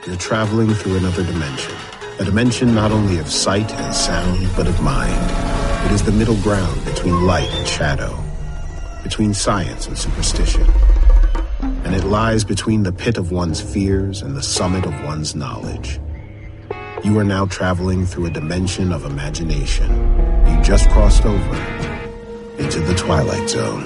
You're traveling through another dimension. A dimension not only of sight and sound, but of mind. It is the middle ground between light and shadow, between science and superstition. And it lies between the pit of one's fears and the summit of one's knowledge. You are now traveling through a dimension of imagination. You just crossed over into the Twilight Zone.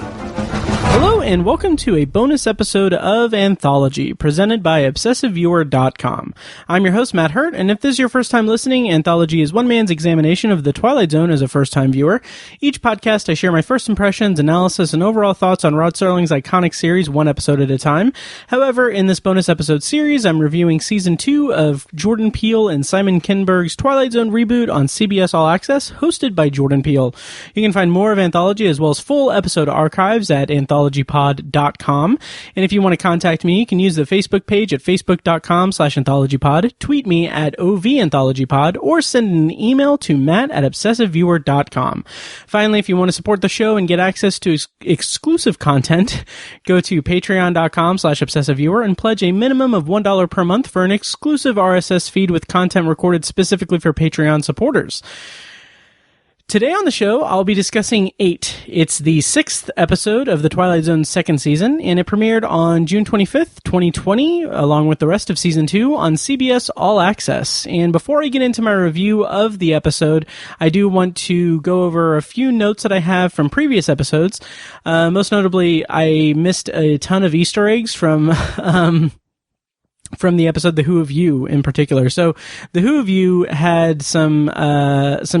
Hello and welcome to a bonus episode of Anthology, presented by ObsessiveViewer.com. I'm your host, Matt Hurt, and if this is your first time listening, Anthology is one man's examination of the Twilight Zone as a first-time viewer. Each podcast, I share my first impressions, analysis, and overall thoughts on Rod Serling's iconic series, one episode at a time. However, in this bonus episode series, I'm reviewing Season 2 of Jordan Peele and Simon Kinberg's Twilight Zone reboot on CBS All-Access, hosted by Jordan Peele. You can find more of Anthology as well as full episode archives at anthologypod.com. And if you want to contact me, you can use the Facebook page at facebook.com/anthologypod, tweet me at OVAnthologypod, or send an email to matt@obsessiveviewer.com. Finally, if you want to support the show and get access to exclusive content, go to patreon.com/obsessiveviewer and pledge a minimum of $1 per month for an exclusive RSS feed with content recorded specifically for Patreon supporters. Today on the show, I'll be discussing 8. It's the 6th episode of the Twilight Zone's second season, and it premiered on June 25th, 2020, along with the rest of Season 2 on CBS All-Access. And before I get into my review of the episode, I do want to go over a few notes that I have from previous episodes. Most notably, I missed a ton of Easter eggs from the episode The Who of You in particular. So The Who of You had some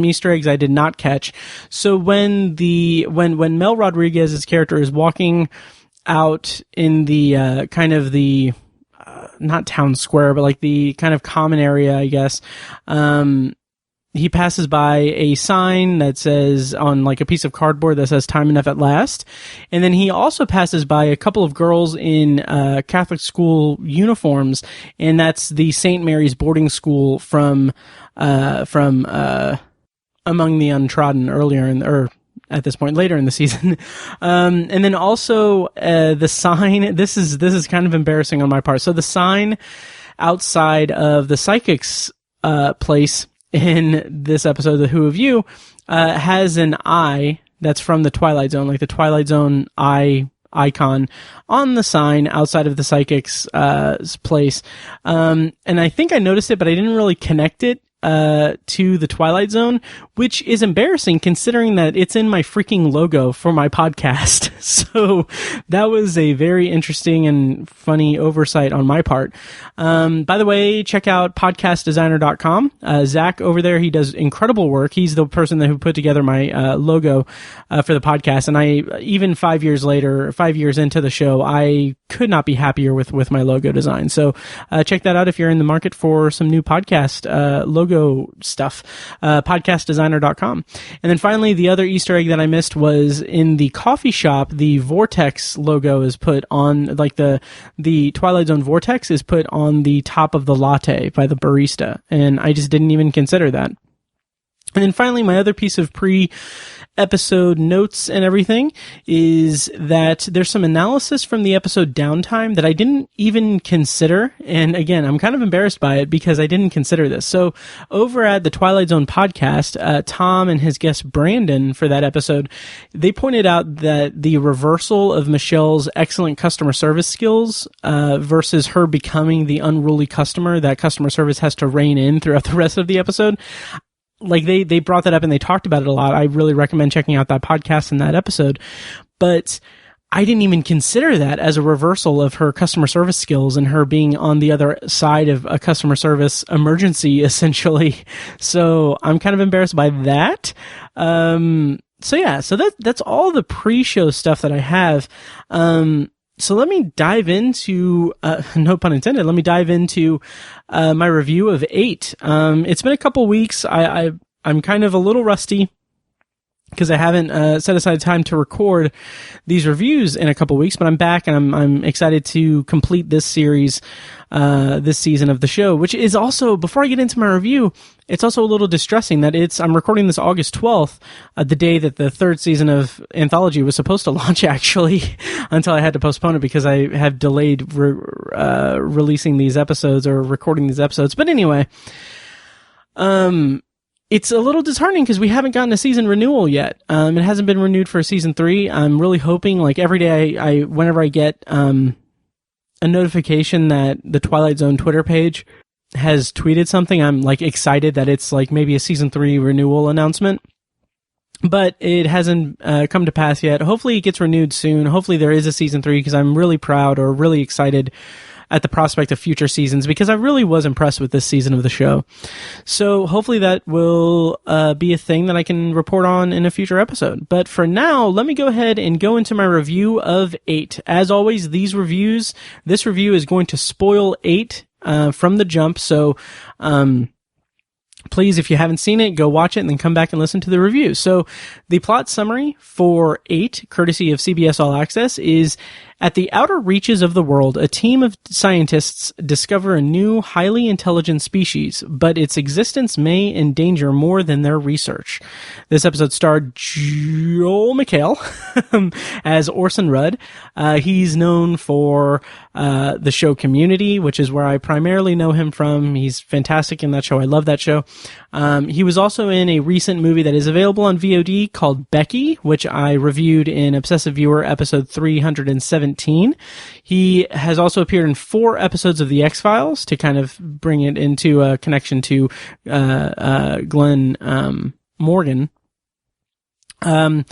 Easter eggs I did not catch. So when Mel Rodriguez's character is walking out in the kind of the not town square, but like the kind of common area, I guess, he passes by a sign that says, on like a piece of cardboard that says "Time Enough at Last." And then he also passes by a couple of girls in Catholic school uniforms, and that's the St. Mary's boarding school from Among the Untrodden at this point later in the season. And then also the sign, this is kind of embarrassing on my part. So the sign outside of the psychic's place in this episode, The Who of You, has an eye that's from the Twilight Zone, like the Twilight Zone eye icon on the sign outside of the psychic's place. And I think I noticed it, but I didn't really connect it to the Twilight Zone, which is embarrassing considering that it's in my freaking logo for my podcast. So that was a very interesting and funny oversight on my part. By the way, check out podcastdesigner.com. Zach over there, he does incredible work. He's the person who put together my logo for the podcast. And even 5 years later, 5 years into the show, I could not be happier with my logo design. So check that out if you're in the market for some new podcast logo stuff. Podcastdesigner.com. And then finally, the other Easter egg that I missed was in the coffee shop, the Vortex logo is put on, like the Twilight Zone Vortex is put on the top of the latte by the barista. And I just didn't even consider that. And then finally, my other piece of pre-episode notes and everything is that there's some analysis from the episode Downtime that I didn't even consider. And again, I'm kind of embarrassed by it because I didn't consider this. So over at the Twilight Zone podcast, Tom and his guest Brandon for that episode, they pointed out that the reversal of Michelle's excellent customer service skills versus her becoming the unruly customer that customer service has to rein in throughout the rest of the episode, like they brought that up and they talked about it a lot. I really recommend checking out that podcast and that episode. But I didn't even consider that as a reversal of her customer service skills and her being on the other side of a customer service emergency, essentially. So I'm kind of embarrassed by that. So that's all the pre-show stuff that I have. So let me dive into, no pun intended, let me dive into my review of 8. It's been a couple weeks. I'm kind of a little rusty because I haven't set aside time to record these reviews in a couple weeks, but I'm back and I'm excited to complete this series, this season of the show, which is also, before I get into my review, it's also a little distressing that I'm recording this August 12th, the day that the third season of Anthology was supposed to launch, actually, until I had to postpone it because I have delayed releasing these episodes or recording these episodes. But anyway, it's a little disheartening because we haven't gotten a season renewal yet. It hasn't been renewed for season 3. I'm really hoping, like, every day I whenever I get a notification that the Twilight Zone Twitter page has tweeted something, I'm like excited that it's like maybe a season 3 renewal announcement. But it hasn't come to pass yet. Hopefully it gets renewed soon. Hopefully there is a season 3 because I'm really proud or really excited at the prospect of future seasons because I really was impressed with this season of the show. So hopefully that will be a thing that I can report on in a future episode. But for now, let me go ahead and go into my review of 8. As always, this review is going to spoil 8 from the jump. So please, if you haven't seen it, go watch it and then come back and listen to the review. So the plot summary for 8, courtesy of CBS All-Access, is: at the outer reaches of the world, a team of scientists discover a new, highly intelligent species, but its existence may endanger more than their research. This episode starred Joel McHale as Orson Rudd. He's known for the show Community, which is where I primarily know him from. He's fantastic in that show. I love that show. He was also in a recent movie that is available on VOD called Becky, which I reviewed in Obsessive Viewer episode 317. He has also appeared in 4 episodes of The X-Files to kind of bring it into a connection to Glenn Morgan. And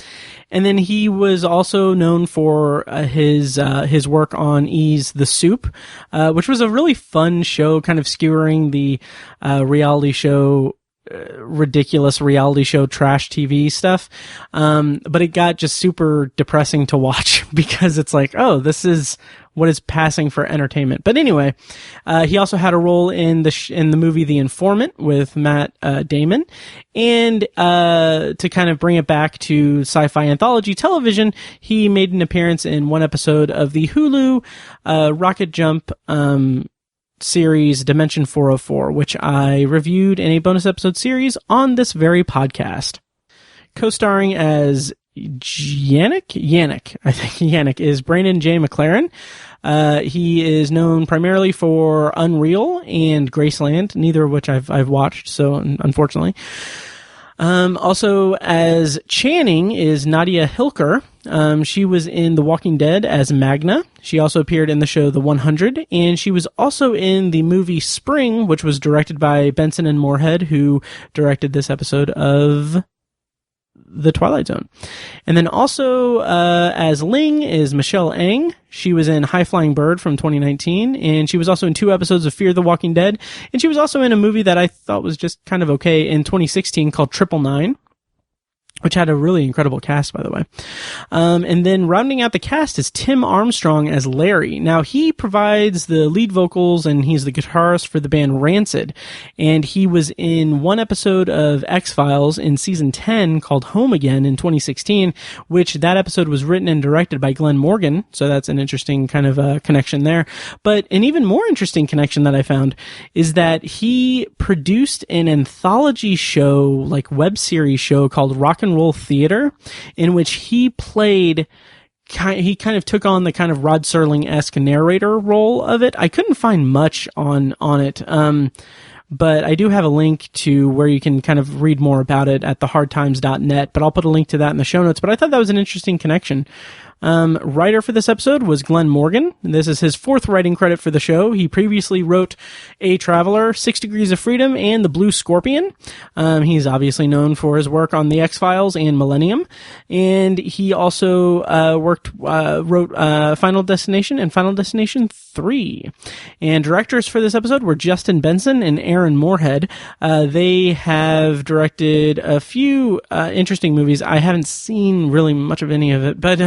then he was also known for his work on E's The Soup, which was a really fun show, kind of skewering the ridiculous reality show trash TV stuff. But it got just super depressing to watch because it's like, oh, this is what is passing for entertainment. But anyway, he also had a role in the movie The Informant with Matt Damon. And to kind of bring it back to sci-fi anthology television, he made an appearance in one episode of the Hulu Rocket Jump series Dimension 404, which I reviewed in a bonus episode series on this very podcast. Co-starring as Yannick, I think Yannick, is Brandon J. McLaren. He is known primarily for Unreal and Graceland, neither of which I've watched, so unfortunately. Also as Channing is Nadia Hilker. She was in The Walking Dead as Magna. She also appeared in the show The 100, and she was also in the movie Spring, which was directed by Benson and Moorhead, who directed this episode of The Twilight Zone. And then also as Ling is Michelle Ang. She was in High Flying Bird from 2019, and she was also in 2 episodes of Fear the Walking Dead, and she was also in a movie that I thought was just kind of okay in 2016 called 999, which had a really incredible cast, by the way. And then rounding out the cast is Tim Armstrong as Larry. Now, he provides the lead vocals, and he's the guitarist for the band Rancid. And he was in one episode of X-Files in season 10 called Home Again in 2016, which that episode was written and directed by Glenn Morgan. So that's an interesting kind of connection there. But an even more interesting connection that I found is that he produced an anthology show, like web series show called Rock and Roll Theater, in which he kind of took on the kind of Rod Serling-esque narrator role of it. I couldn't find much on it, but I do have a link to where you can kind of read more about it at thehardtimes.net, but I'll put a link to that in the show notes. But I thought that was an interesting connection. Writer for this episode was Glenn Morgan. This is his 4th writing credit for the show. He previously wrote A Traveler, 6 Degrees of Freedom, and The Blue Scorpion. He's obviously known for his work on The X-Files and Millennium. And he also wrote Final Destination and Final Destination 3. And directors for this episode were Justin Benson and Aaron Moorhead. They have directed a few interesting movies. I haven't seen really much of any of it, but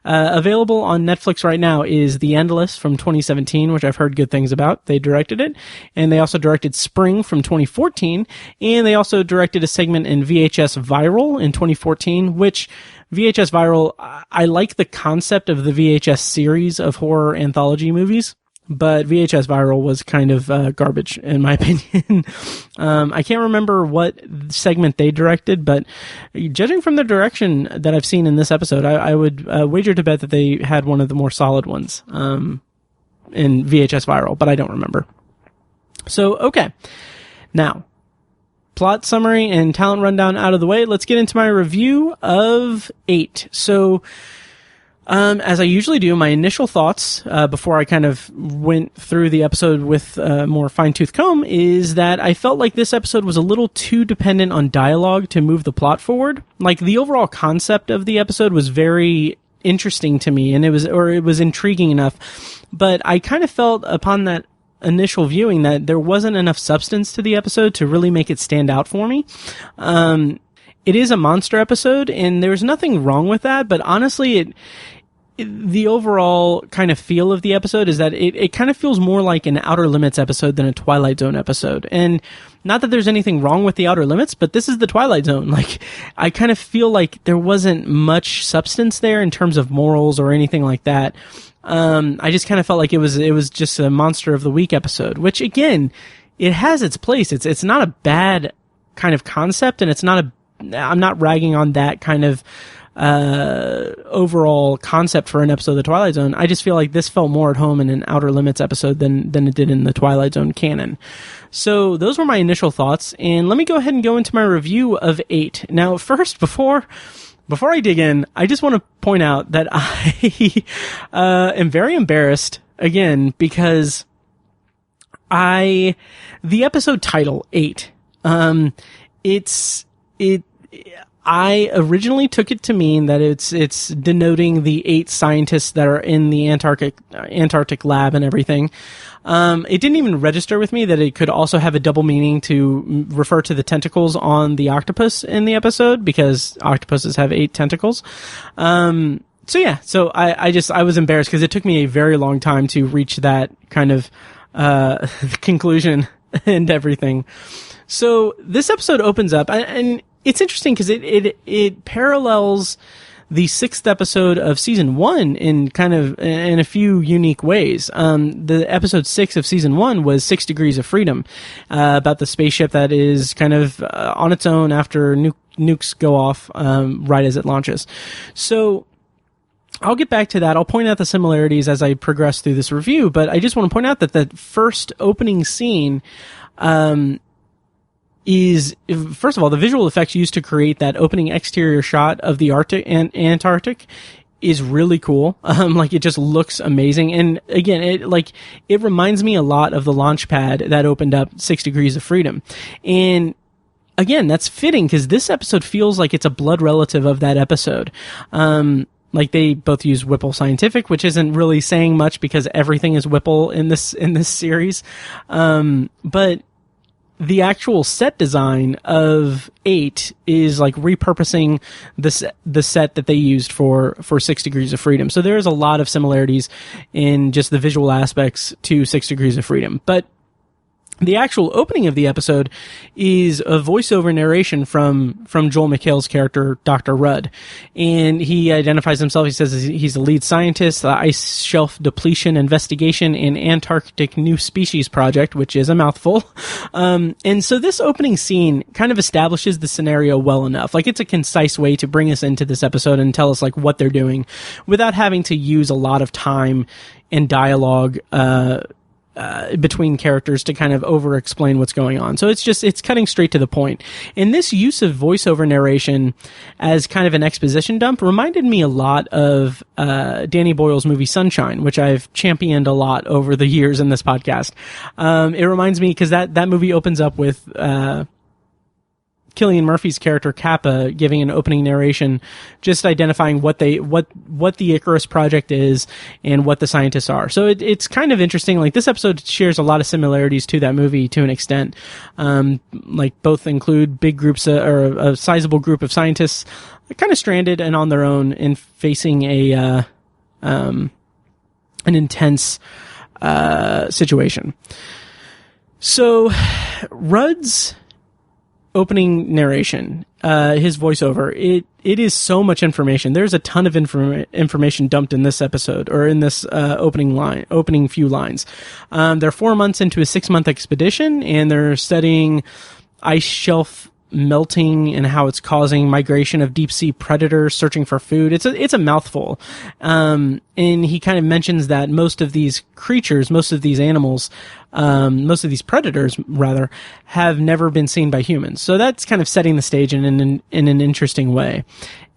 Available on Netflix right now is The Endless from 2017, which I've heard good things about. They directed it, and they also directed Spring from 2014, and they also directed a segment in VHS Viral in 2014, which VHS Viral, I like the concept of the VHS series of horror anthology movies, but VHS Viral was kind of garbage, in my opinion. I can't remember what segment they directed, but judging from the direction that I've seen in this episode, I would wager to bet that they had one of the more solid ones in VHS Viral, but I don't remember. So, okay. Now, plot summary and talent rundown out of the way, let's get into my review of 8. So, as I usually do, my initial thoughts, before I kind of went through the episode with a more fine-tooth comb, is that I felt like this episode was a little too dependent on dialogue to move the plot forward. Like, the overall concept of the episode was very interesting to me, and it was intriguing enough, but I kind of felt upon that initial viewing that there wasn't enough substance to the episode to really make it stand out for me. It is a monster episode, and there's nothing wrong with that, but honestly, the overall kind of feel of the episode is that it kind of feels more like an Outer Limits episode than a Twilight Zone episode. And not that there's anything wrong with the Outer Limits, but this is the Twilight Zone. Like, I kind of feel like there wasn't much substance there in terms of morals or anything like that. I just kind of felt like it was just a Monster of the Week episode, which again, it has its place. It's not a bad kind of concept, and I'm not ragging on that kind of overall concept for an episode of the Twilight Zone. I just feel like this felt more at home in an Outer Limits episode than it did in the Twilight Zone canon. So those were my initial thoughts, and let me go ahead and go into my review of 8. Now, first, before I dig in, I just want to point out that I am very embarrassed, again, because the episode title, 8, I originally took it to mean that it's denoting the 8 scientists that are in the Antarctic lab and everything. It didn't even register with me that it could also have a double meaning to refer to the tentacles on the octopus in the episode, because octopuses have 8 tentacles. So I was embarrassed because it took me a very long time to reach that kind of conclusion and everything. So this episode opens up, and it's interesting because it parallels the 6th episode of season 1 in a few unique ways. The episode 6 of season 1 was 6 Degrees of Freedom, about the spaceship that is kind of on its own after nukes go off right as it launches. So I'll get back to that. I'll point out the similarities as I progress through this review, but I just want to point out that the first opening scene is, first of all, the visual effects used to create that opening exterior shot of the Arctic and Antarctic is really cool. Like, it just looks amazing. And again, it reminds me a lot of the launch pad that opened up 6 Degrees of Freedom. And again, that's fitting because this episode feels like it's a blood relative of that episode. Like, they both use Whipple Scientific, which isn't really saying much because everything is Whipple in this series. But the actual set design of 8 is like repurposing the set that they used for 6 Degrees of Freedom. So there is a lot of similarities in just the visual aspects to 6 Degrees of Freedom. But the actual opening of the episode is a voiceover narration from Joel McHale's character, Dr. Rudd. And he identifies himself. He says he's the lead scientist, the Ice Shelf Depletion Investigation and Antarctic New Species Project, which is a mouthful. And so this opening scene kind of establishes the scenario well enough. Like, it's a concise way to bring us into this episode and tell us, like, what they're doing without having to use a lot of time and dialogue, between characters to kind of over-explain what's going on. So it's cutting straight to the point. And this use of voiceover narration as kind of an exposition dump reminded me a lot of Danny Boyle's movie Sunshine, which I've championed a lot over the years in this podcast. It reminds me because that movie opens up with Cillian Murphy's character Kappa giving an opening narration, just identifying what the Icarus project is and what the scientists are. So it's kind of interesting. Like, this episode shares a lot of similarities to that movie to an extent. Like, both include big groups or a sizable group of scientists kind of stranded and on their own and facing an intense situation. So Rudd's opening narration, his voiceover, it is so much information. There's a ton of information dumped in this episode, or in this opening few lines. They're 4 months into a 6-month expedition, and they're studying ice shelf melting and how it's causing migration of deep sea predators searching for food. It's a mouthful. And he kind of mentions that most of these creatures, most of these animals, most of these predators rather, have never been seen by humans. So that's kind of setting the stage in an interesting way.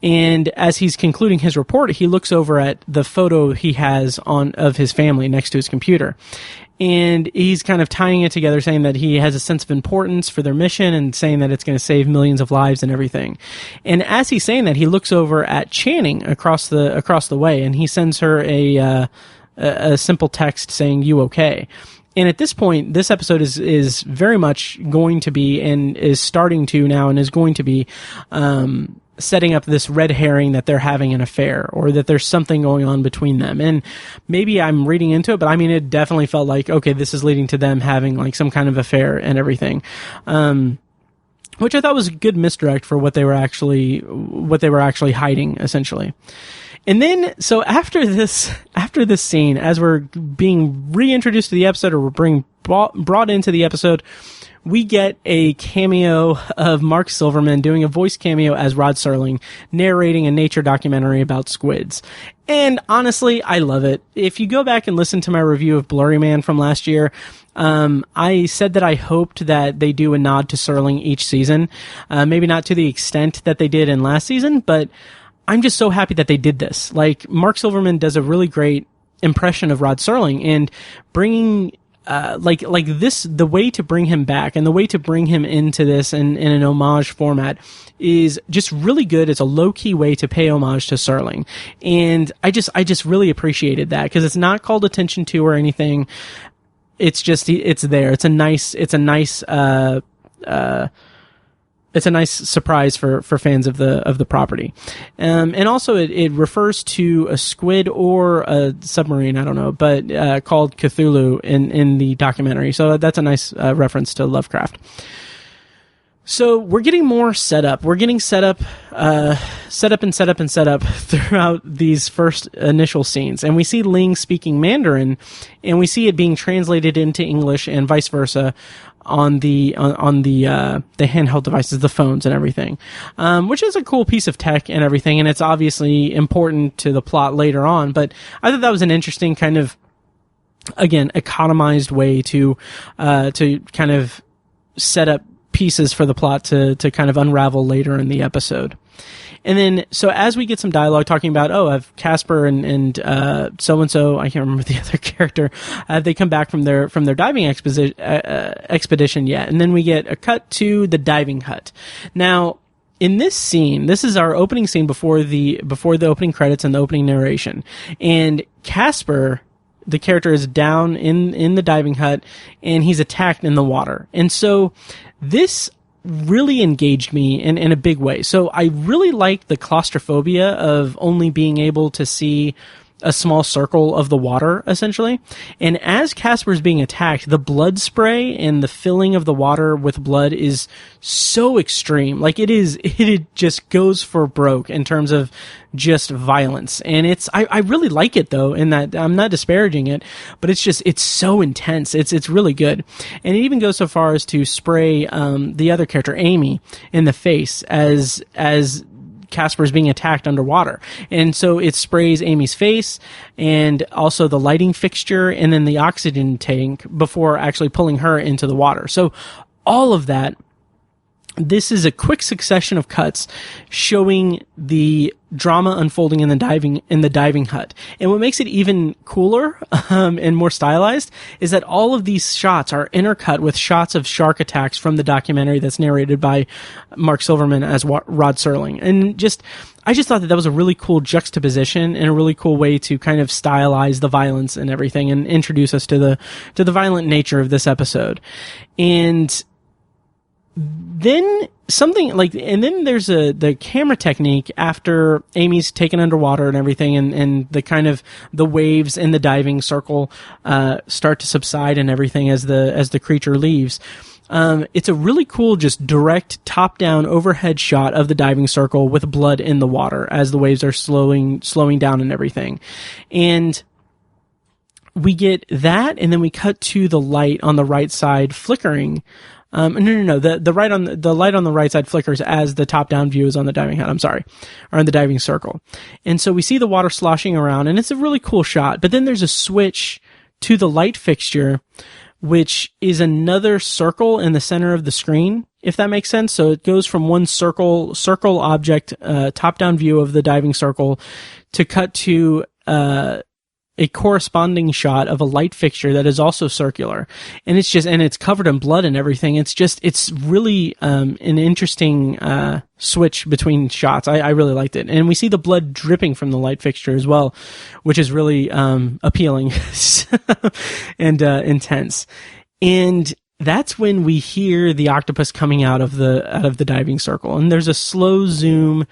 And as he's concluding his report, he looks over at the photo he has of his family next to his computer. And he's kind of tying it together, saying that he has a sense of importance for their mission and saying that it's going to save millions of lives and everything. And as he's saying that, he looks over at Channing across the way, and he sends her a simple text saying, "You okay?" And at this point, this episode is very much going to be, and is starting to now, and is going to be, setting up this red herring that they're having an affair, or that there's something going on between them. And maybe I'm reading into it, but I mean, it definitely felt like, okay, this is leading to them having like some kind of affair and everything. Which I thought was a good misdirect for what they were actually hiding, essentially. And then, so after this scene, as we're being reintroduced to the episode, or we're being brought into the episode, we get a cameo of Mark Silverman doing a voice cameo as Rod Serling, narrating a nature documentary about squids. And honestly, I love it. If you go back and listen to my review of Blurry Man from last year, I said that I hoped that they do a nod to Serling each season. Maybe not to the extent that they did in last season, but I'm just so happy that they did this. Like, Mark Silverman does a really great impression of Rod Serling, and bringing like this, the way to bring him back and the way to bring him into this in an homage format is just really good. It's a low-key way to pay homage to Serling. And I just really appreciated that, because it's not called attention to or anything. It's just, it's there. It's a nice surprise for fans of the property. And also it refers to a squid or a submarine, I don't know, but called Cthulhu in the documentary. So that's a nice reference to Lovecraft. So we're getting more setup. We're getting set up throughout these first initial scenes. And we see Ling speaking Mandarin, and we see it being translated into English and vice versa on the handheld devices, the phones and everything, which is a cool piece of tech and everything, and it's obviously important to the plot later on. But I thought that was an interesting kind of, again, economized way to kind of set up pieces for the plot to kind of unravel later in the episode. And then, so as we get some dialogue talking about, I've Casper and so-and-so, I can't remember the other character, they come back from their diving expedition yet. And then we get a cut to the diving hut. Now, in this scene, this is our opening scene before the opening credits and the opening narration. And Casper, the character, is down in the diving hut, and he's attacked in the water. And so this really engaged me in a big way. So I really like the claustrophobia of only being able to see a small circle of the water, essentially. And as Casper's being attacked, the blood spray and the filling of the water with blood is so extreme. Like, it just goes for broke in terms of just violence. And I really like it, though, in that I'm not disparaging it, but it's so intense. It's really good. And it even goes so far as to spray the other character, Amy, in the face as Casper's being attacked underwater. And so it sprays Amy's face and also the lighting fixture and then the oxygen tank before actually pulling her into the water. So all of that, this is a quick succession of cuts showing the drama unfolding in the diving hut. And what makes it even cooler and more stylized is that all of these shots are intercut with shots of shark attacks from the documentary that's narrated by Mark Silverman as Rod Serling. And I just thought that was a really cool juxtaposition and a really cool way to kind of stylize the violence and everything and introduce us to the violent nature of this episode. And then something like, and then there's the camera technique after Amy's taken underwater and everything, and the kind of the waves in the diving circle start to subside and everything as the creature leaves. It's a really cool, just direct top-down overhead shot of the diving circle with blood in the water as the waves are slowing down and everything. And we get that, and then we cut to the light on the right side flickering. No. The light on the right side flickers as the top-down view is on the diving head. Or on the diving circle. And so we see the water sloshing around, and it's a really cool shot. But then there's a switch to the light fixture, which is another circle in the center of the screen, if that makes sense. So it goes from one circle object, top-down view of the diving circle, to cut to a corresponding shot of a light fixture that is also circular. And it's covered in blood and everything. It's really an interesting switch between shots. I really liked it. And we see the blood dripping from the light fixture as well, which is really appealing and intense. And that's when we hear the octopus coming out of the diving circle. And there's a slow zoom.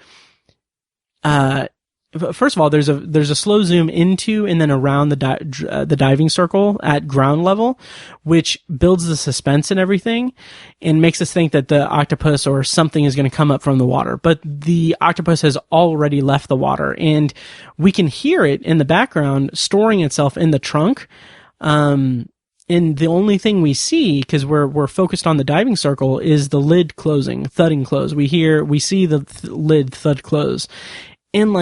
First of all, there's a slow zoom into and then around the diving circle at ground level, which builds the suspense and everything, and makes us think that the octopus or something is going to come up from the water. But the octopus has already left the water, and we can hear it in the background storing itself in the trunk. And the only thing we see, because we're focused on the diving circle, is the lid closing, thudding close. We see the lid thud close, and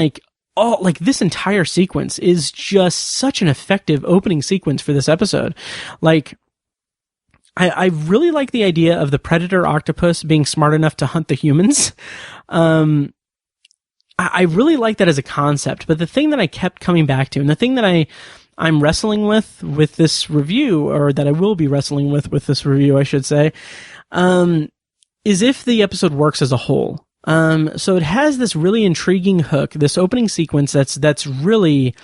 this entire sequence is just such an effective opening sequence for this episode. I really like the idea of the predator octopus being smart enough to hunt the humans. I really like that as a concept, but the thing that I kept coming back to, and the thing that I'm wrestling with this review, or that I will be wrestling with this review, I should say, is if the episode works as a whole. So it has this really intriguing hook, this opening sequence that's really,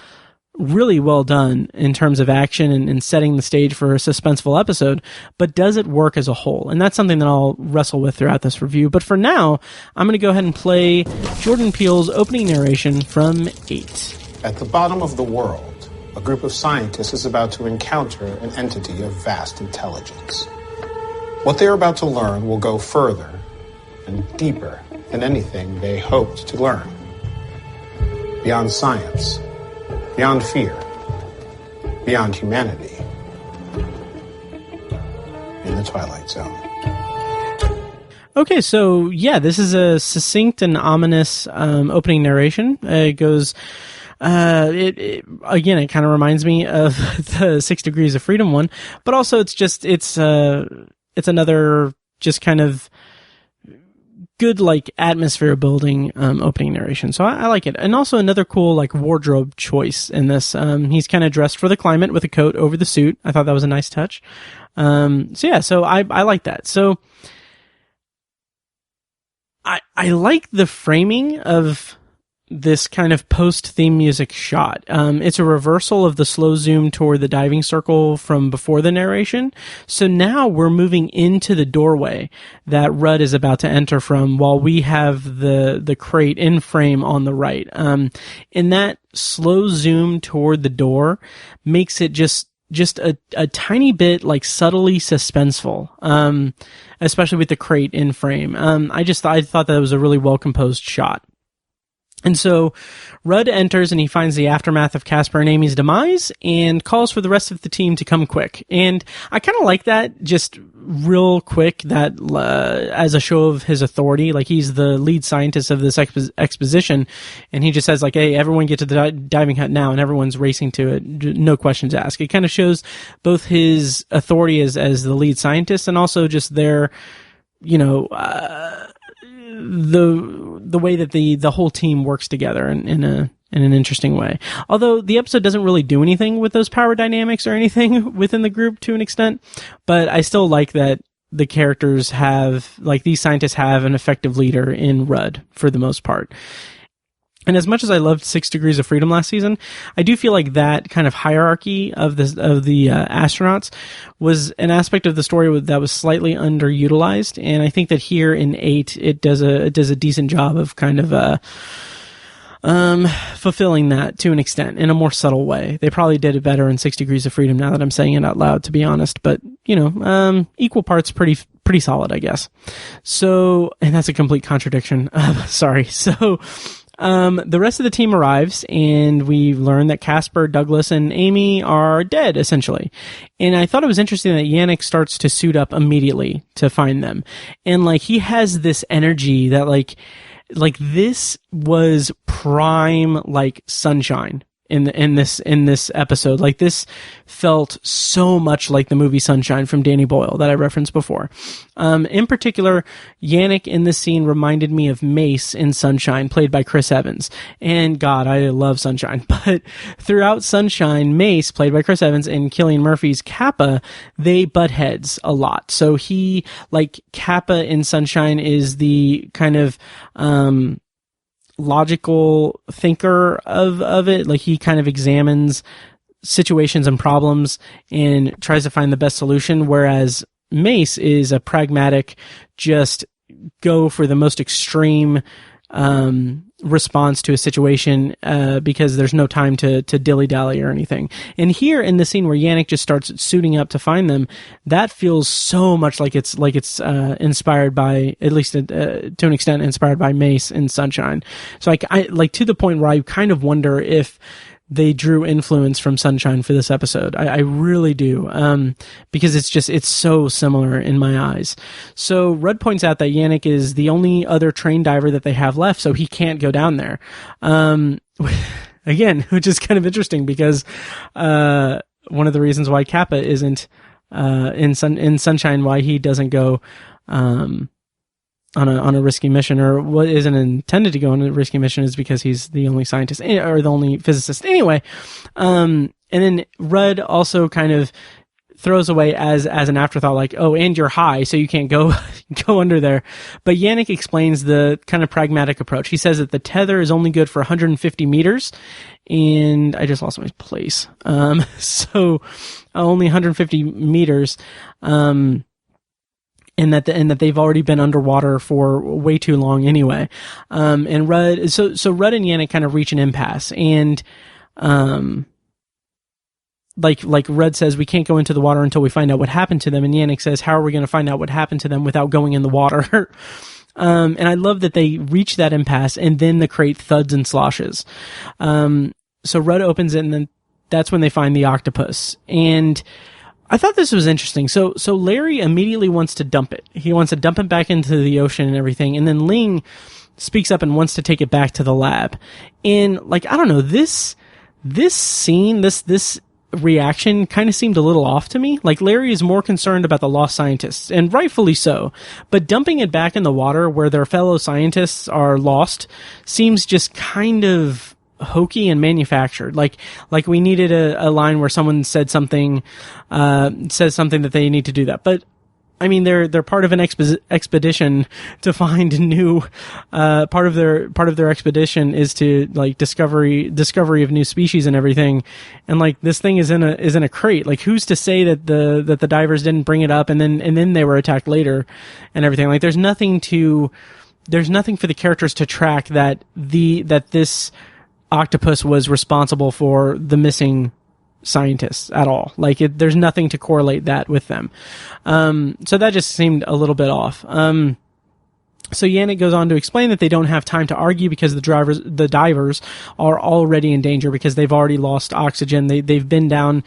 really well done in terms of action and setting the stage for a suspenseful episode, but does it work as a whole? And that's something that I'll wrestle with throughout this review. But for now, I'm going to go ahead and play Jordan Peele's opening narration from 8. At the bottom of the world, a group of scientists is about to encounter an entity of vast intelligence. What they're about to learn will go further and deeper than anything they hoped to learn. Beyond science, beyond fear, beyond humanity. In the Twilight Zone. Okay, so yeah, this is a succinct and ominous opening narration. It goes... It kind of reminds me of the 6 Degrees of Freedom one, but also it's another just kind of good, atmosphere building, opening narration. So I like it. And also another cool, wardrobe choice in this. He's kind of dressed for the climate with a coat over the suit. I thought that was a nice touch. So I like that. So I like the framing of this kind of post-theme music shot. It's a reversal of the slow zoom toward the diving circle from before the narration. So now we're moving into the doorway that Rudd is about to enter from, while we have the crate in frame on the right. And that slow zoom toward the door makes it just a tiny bit subtly suspenseful, especially with the crate in frame. I thought that was a really well composed shot. And so Rudd enters and he finds the aftermath of Casper and Amy's demise and calls for the rest of the team to come quick. And I kind of like that, just real quick, that as a show of his authority. He's the lead scientist of this exposition, and he just says hey, everyone get to the diving hut now, and everyone's racing to it, no questions asked. It kind of shows both his authority as the lead scientist, and also just their, the way that the whole team works together in an interesting way. Although the episode doesn't really do anything with those power dynamics or anything within the group to an extent, but I still like that the characters have, these scientists have an effective leader in Rudd for the most part. And as much as I loved 6 Degrees of Freedom last season, I do feel like that kind of hierarchy of the astronauts was an aspect of the story that was slightly underutilized. And I think that here in 8, it does a decent job of kind of fulfilling that to an extent in a more subtle way. They probably did it better in 6 Degrees of Freedom now that I'm saying it out loud, to be honest. But equal parts, pretty solid, I guess. So, and that's a complete contradiction. Sorry. So. The rest of the team arrives, and we learn that Casper, Douglas, and Amy are dead, essentially. And I thought it was interesting that Yannick starts to suit up immediately to find them. And, like, he has this energy that, like this was prime, like, Sunshine in this episode. Like, this felt so much like the movie Sunshine from Danny Boyle that I referenced before. In particular, Yannick in this scene reminded me of Mace in Sunshine, played by Chris Evans. And God, I love Sunshine. But throughout Sunshine, Mace, played by Chris Evans, and Cillian Murphy's Kappa, they butt heads a lot. So he, like, Kappa in Sunshine is the kind of, logical thinker of it. Like, he kind of examines situations and problems and tries to find the best solution, whereas Mace is a pragmatic, just go for the most extreme response to a situation because there's no time to dilly-dally or anything. And here in the scene where Yannick just starts suiting up to find them, that feels so much like it's inspired by, at least to an extent, inspired by Mace in Sunshine. So I like, to the point where I kind of wonder if they drew influence from Sunshine for this episode. I really do. Because it's so similar in my eyes. So Rudd points out that Yannick is the only other trained diver that they have left, so he can't go down there. Again, which is kind of interesting because, one of the reasons why Kappa isn't, in Sunshine, why he doesn't go, on a risky mission, or what isn't intended to go on a risky mission, is because he's the only scientist or the only physicist. Anyway, and then Rudd also kind of throws away as an afterthought, like, oh, and you're high, so you can't go under there. But Yannick explains the kind of pragmatic approach. He says that the tether is only good for 150 meters, and I just lost my place. So only 150 meters. And that they've already been underwater for way too long anyway. And Rudd, so Rudd and Yannick kind of reach an impasse, and, like Rudd says, we can't go into the water until we find out what happened to them. And Yannick says, how are we going to find out what happened to them without going in the water? And I love that they reach that impasse, and then the crate thuds and sloshes. So Rudd opens it, and then that's when they find the octopus. And I thought this was interesting. So Larry immediately wants to dump it. He wants to dump it back into the ocean and everything. And then Ling speaks up and wants to take it back to the lab. And, like, I don't know, this scene, this reaction kind of seemed a little off to me. Like, Larry is more concerned about the lost scientists, and rightfully so. But dumping it back in the water where their fellow scientists are lost seems just kind of hokey and manufactured. Like we needed a line where someone says something that they need to do that. But I mean, they're part of an expedition to find new, part of their expedition is to, like, discovery of new species and everything. And, like, this thing is in a crate. Like, who's to say that the divers didn't bring it up and then they were attacked later and everything? Like, there's nothing for the characters to track that this octopus was responsible for the missing scientists at all. Like, there's nothing to correlate that with them. So that just seemed a little bit off. So Yannick goes on to explain that they don't have time to argue because the divers are already in danger because they've already lost oxygen. They've been down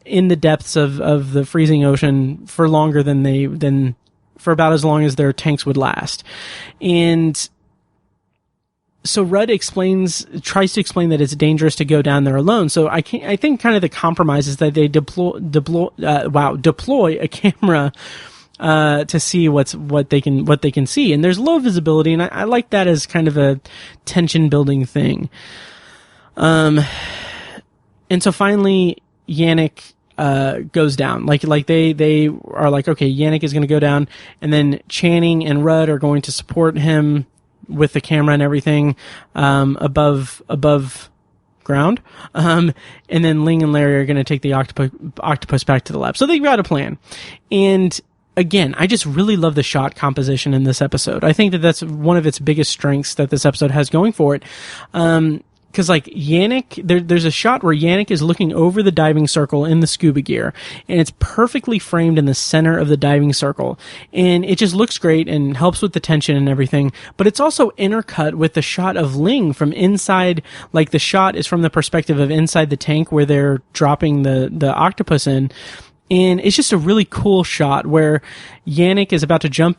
in the depths of the freezing ocean for longer than for about as long as their tanks would last. And so Rudd tries to explain that it's dangerous to go down there alone. So I think kind of the compromise is that they deploy a camera to see what they can see, and there's low visibility, and I like that as kind of a tension building thing. And so finally Yannick goes down. Like they are like, okay, Yannick is going to go down, and then Channing and Rudd are going to support him with the camera and everything, above ground. And then Ling and Larry are going to take the octopus back to the lab. So they've got a plan. And again, I just really love the shot composition in this episode. I think that that's one of its biggest strengths that this episode has going for it. Because like Yannick, there's a shot where Yannick is looking over the diving circle in the scuba gear, and it's perfectly framed in the center of the diving circle, and it just looks great and helps with the tension and everything. But it's also intercut with the shot of Ling from inside. Like the shot is from the perspective of inside the tank where they're dropping the octopus in, and it's just a really cool shot where Yannick is about to dive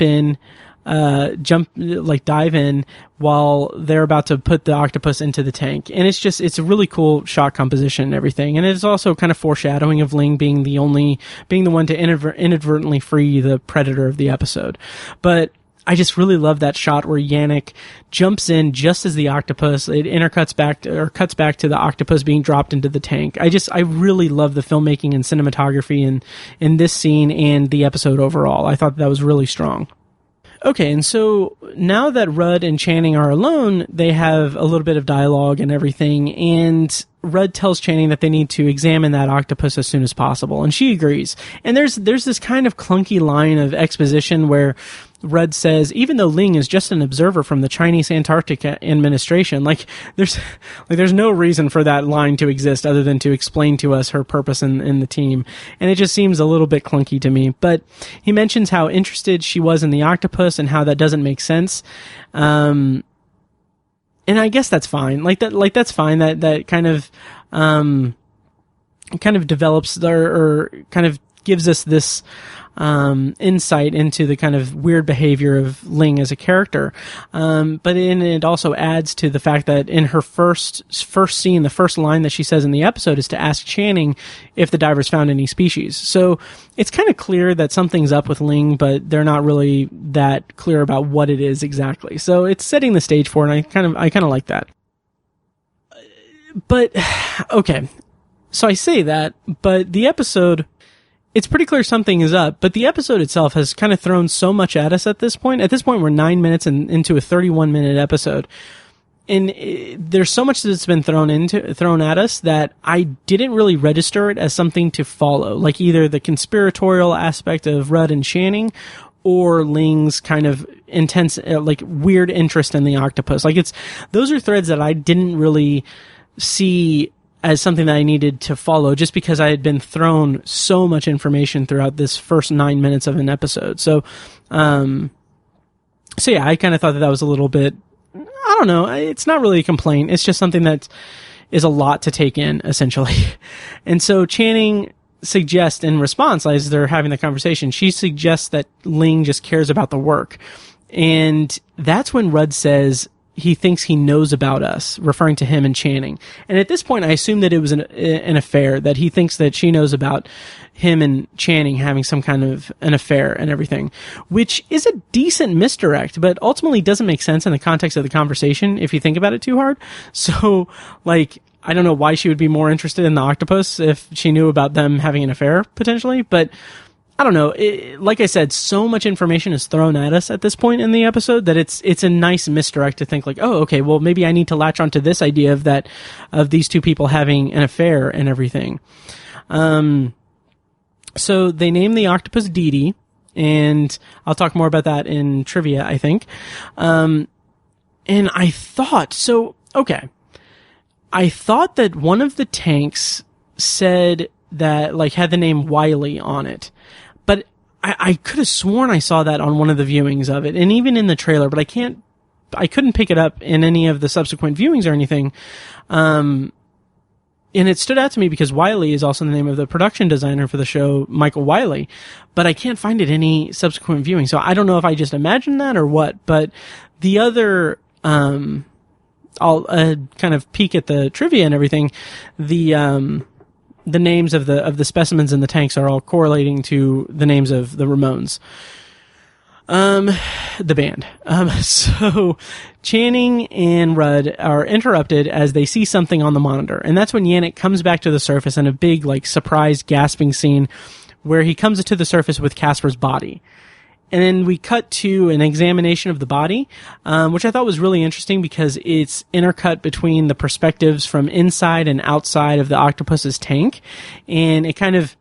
in while they're about to put the octopus into the tank. And it's a really cool shot composition and everything. And it's also kind of foreshadowing of Ling being the one to inadvertently free the predator of the episode. But I just really love that shot where Yannick jumps in just as the octopus, it cuts back to the octopus being dropped into the tank. I really love the filmmaking and cinematography in this scene and the episode overall. I thought that was really strong. Okay, and so now that Rudd and Channing are alone, they have a little bit of dialogue and everything, and Rudd tells Channing that they need to examine that octopus as soon as possible, and she agrees. And there's this kind of clunky line of exposition where Rudd says, even though Ling is just an observer from the Chinese Antarctic administration, there's no reason for that line to exist other than to explain to us her purpose in the team. And it just seems a little bit clunky to me. But he mentions how interested she was in the octopus and how that doesn't make sense. And I guess that's fine. That's fine. That kind of develops or kind of gives us this insight into the kind of weird behavior of Ling as a character. But it also adds to the fact that in her first scene, the first line that she says in the episode is to ask Channing if the divers found any species. So it's kind of clear that something's up with Ling, but they're not really that clear about what it is exactly. So it's setting the stage for it, and I kind of like that. But, okay. So I say that, but the episode, it's pretty clear something is up, but the episode itself has kind of thrown so much at us at this point. At this point, we're 9 minutes into a 31-minute episode. And there's so much that's been thrown at us that I didn't really register it as something to follow. Like either the conspiratorial aspect of Rudd and Channing, or Ling's kind of intense, weird interest in the octopus. Those are threads that I didn't really see as something that I needed to follow, just because I had been thrown so much information throughout this first 9 minutes of an episode. So yeah, I kind of thought that was a little bit, I don't know, it's not really a complaint. It's just something that is a lot to take in, essentially. And so Channing suggests in response, as they're having the conversation, she suggests that Ling just cares about the work. And that's when Rudd says he thinks he knows about us, referring to him and Channing. And at this point, I assume that it was an affair, that he thinks that she knows about him and Channing having some kind of an affair and everything, which is a decent misdirect, but ultimately doesn't make sense in the context of the conversation if you think about it too hard. So, I don't know why she would be more interested in the octopus if she knew about them having an affair, potentially, but I don't know. Like I said, so much information is thrown at us at this point in the episode that it's a nice misdirect to think oh, okay, well, maybe I need to latch onto this idea of these two people having an affair and everything. So they name the octopus Dee Dee, and I'll talk more about that in trivia, I think. And I thought that one of the tanks said that, had the name Wiley on it. But I could have sworn I saw that on one of the viewings of it, and even in the trailer, but I couldn't pick it up in any of the subsequent viewings or anything. And it stood out to me because Wiley is also the name of the production designer for the show, Michael Wiley, but I can't find it any subsequent viewing. So I don't know if I just imagined that or what, but the other, I'll kind of peek at the trivia and everything. The names of the specimens in the tanks are all correlating to the names of the Ramones. The band. So Channing and Rudd are interrupted as they see something on the monitor. And that's when Yannick comes back to the surface in a big, surprise gasping scene where he comes to the surface with Casper's body. And then we cut to an examination of the body, which I thought was really interesting because it's intercut between the perspectives from inside and outside of the octopus's tank. And it kind of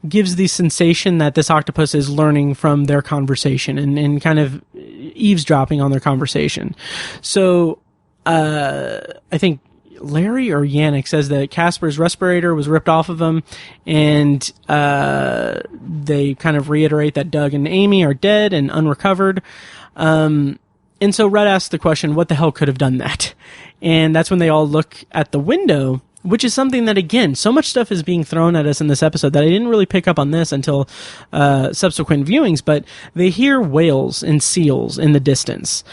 gives the sensation that this octopus is learning from their conversation and kind of eavesdropping on their conversation. So, I think Larry or Yannick says that Casper's respirator was ripped off of him, and they kind of reiterate that Doug and Amy are dead and unrecovered. And so Rudd asks the question, what the hell could have done that? And that's when they all look at the window, which is something that, again, so much stuff is being thrown at us in this episode that I didn't really pick up on this until subsequent viewings, but they hear whales and seals in the distance.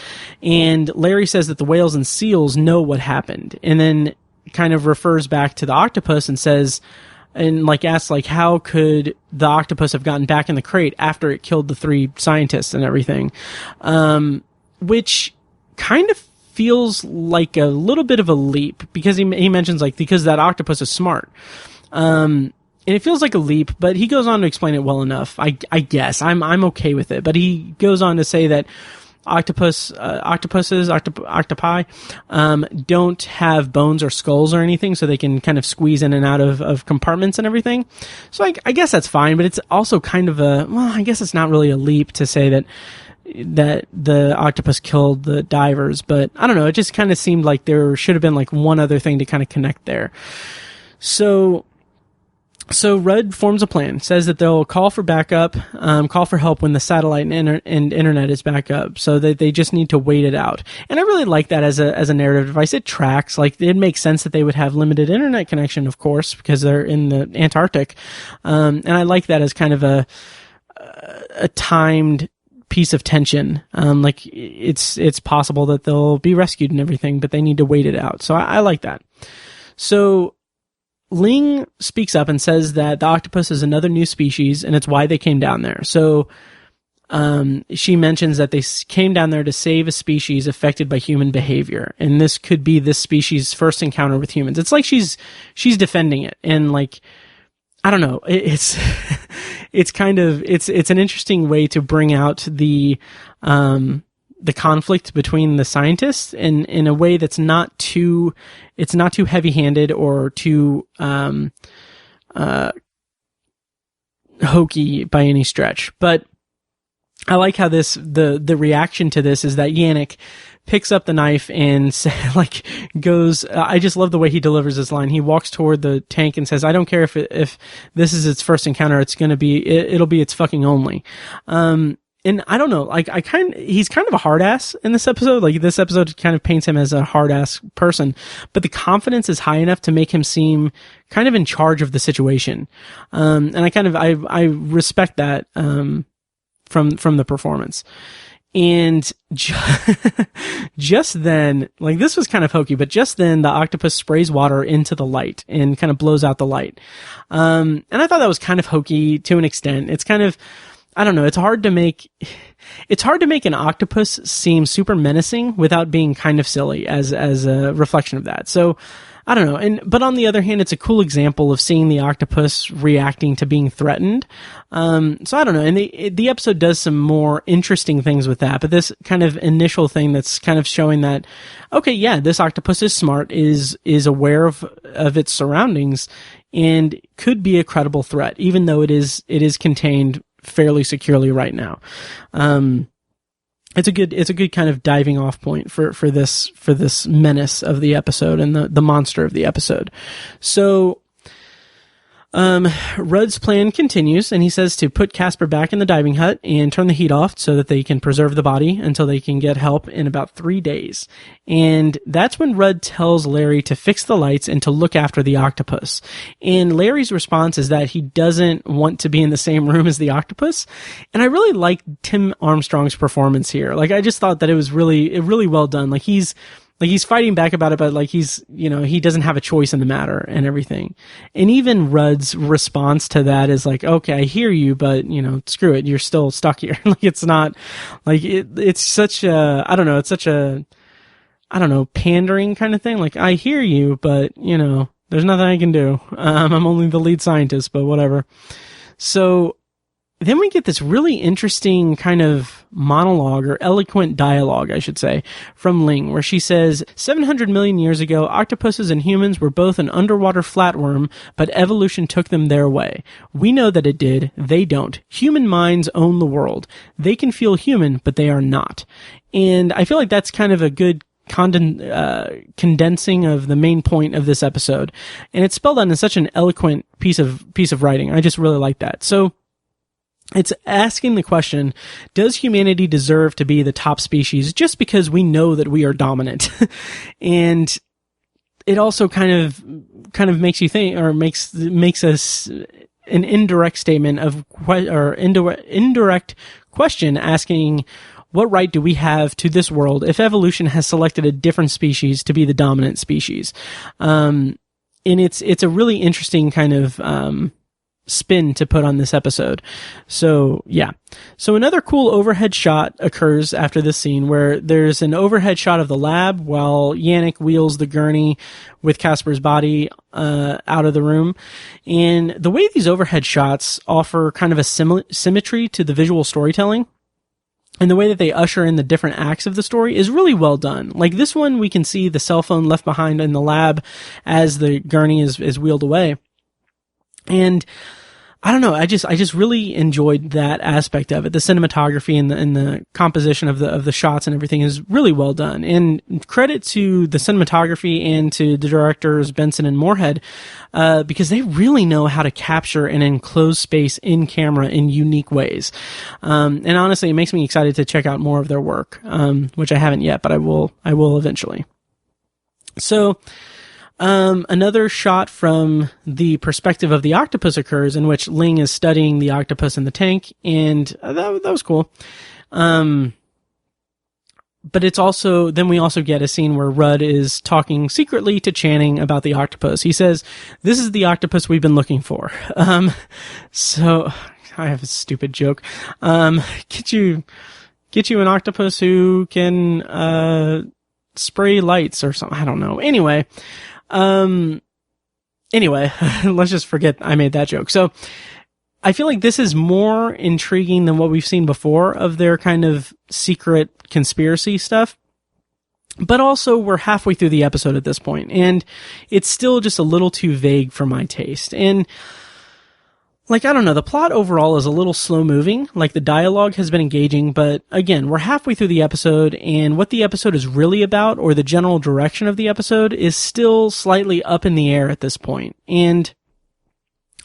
And Larry says that the whales and seals know what happened, and then kind of refers back to the octopus and says, and like asks, like, how could the octopus have gotten back in the crate after it killed the 3 scientists and everything? Which kind of feels like a little bit of a leap, because he mentions, like, because that octopus is smart. And it feels like a leap, but he goes on to explain it well enough. I guess I'm okay with it, but he goes on to say that octopi, don't have bones or skulls or anything, so they can kind of squeeze in and out of compartments and everything. So I guess that's fine, but it's also kind of I guess it's not really a leap to say that the octopus killed the divers, but I don't know, it just kind of seemed like there should have been like one other thing to kind of connect there. So Rudd forms a plan, says that they'll call for backup, call for help when the satellite and internet is back up, so that they just need to wait it out. And I really like that as a narrative device. It tracks, like, it makes sense that they would have limited internet connection, of course, because they're in the Antarctic. And I like that as kind of a timed piece of tension. Like, it's possible that they'll be rescued and everything, but they need to wait it out. So I like that. So Ling speaks up and says that the octopus is another new species, and it's why they came down there. So she mentions that they came down there to save a species affected by human behavior, and this could be this species' first encounter with humans. It's like she's defending it, and, like, I don't know, it's kind of, it's an interesting way to bring out the conflict between the scientists in a way that's not too heavy-handed or too hokey by any stretch. But I like how the reaction to this is that Yannick picks up the knife and goes, I just love the way he delivers this line. He walks toward the tank and says, I don't care if this is its first encounter, it'll be its fucking only. And I don't know, like, he's kind of a hard ass in this episode. Like, this episode kind of paints him as a hard ass person, but the confidence is high enough to make him seem kind of in charge of the situation. And I respect that, from the performance. And just then, like, this was kind of hokey, but just then the octopus sprays water into the light and kind of blows out the light. And I thought that was kind of hokey to an extent. It's kind of, I don't know, it's hard to make an octopus seem super menacing without being kind of silly as a reflection of that. So I don't know. But on the other hand, it's a cool example of seeing the octopus reacting to being threatened. So I don't know. And the episode does some more interesting things with that, but this kind of initial thing that's kind of showing that, okay, yeah, this octopus is smart, is aware of its surroundings, and could be a credible threat, even though it is contained fairly securely right now. It's a good kind of diving off point for this menace of the episode and the monster of the episode. So, Rudd's plan continues, and he says to put Casper back in the diving hut and turn the heat off so that they can preserve the body until they can get help in about 3 days. And that's when Rudd tells Larry to fix the lights and to look after the octopus. And Larry's response is that he doesn't want to be in the same room as the octopus. And I really like Tim Armstrong's performance here. Like, I just thought that it was really well done. Like, he's fighting back about it, but like, he doesn't have a choice in the matter and everything. And even Rudd's response to that is like, okay, I hear you, but screw it. You're still stuck here. Like, it's not like it's such a, I don't know, it's such a, I don't know, pandering kind of thing. Like, I hear you, but there's nothing I can do. I'm only the lead scientist, but whatever. So then we get this really interesting kind of monologue, or eloquent dialogue, I should say, from Ling, where she says, 700 million years ago, octopuses and humans were both an underwater flatworm, but evolution took them their way. We know that it did. They don't. Human minds own the world. They can feel human, but they are not. And I feel like that's kind of a good condensing of the main point of this episode. And it's spelled out in such an eloquent piece of writing. I just really like that. So, it's asking the question, does humanity deserve to be the top species just because we know that we are dominant? And it also kind of makes you think, or makes us an indirect statement or indirect question asking, what right do we have to this world if evolution has selected a different species to be the dominant species? And it's a really interesting kind of, spin to put on this episode. So, yeah. So another cool overhead shot occurs after this scene where there's an overhead shot of the lab while Yannick wheels the gurney with Casper's body out of the room. And the way these overhead shots offer kind of a symmetry to the visual storytelling, and the way that they usher in the different acts of the story is really well done. Like this one, we can see the cell phone left behind in the lab as the gurney is wheeled away. And I don't know, I just really enjoyed that aspect of it. The cinematography and the composition of the shots and everything is really well done. And credit to the cinematography and to the directors Benson and Moorhead, because they really know how to capture an enclosed space in camera in unique ways. And honestly, it makes me excited to check out more of their work, which I haven't yet, but I will eventually. So, another shot from the perspective of the octopus occurs in which Ling is studying the octopus in the tank, and that was cool. But it's also, then we also get a scene where Rudd is talking secretly to Channing about the octopus. He says, "This is the octopus we've been looking for." So I have a stupid joke. Get you an octopus who can, spray lights or something. I don't know. Anyway, let's just forget I made that joke. So I feel like this is more intriguing than what we've seen before of their kind of secret conspiracy stuff. But also we're halfway through the episode at this point, and it's still just a little too vague for my taste. And like, I don't know, the plot overall is a little slow moving. Like, the dialogue has been engaging, but again, we're halfway through the episode, and what the episode is really about, or the general direction of the episode, is still slightly up in the air at this point. And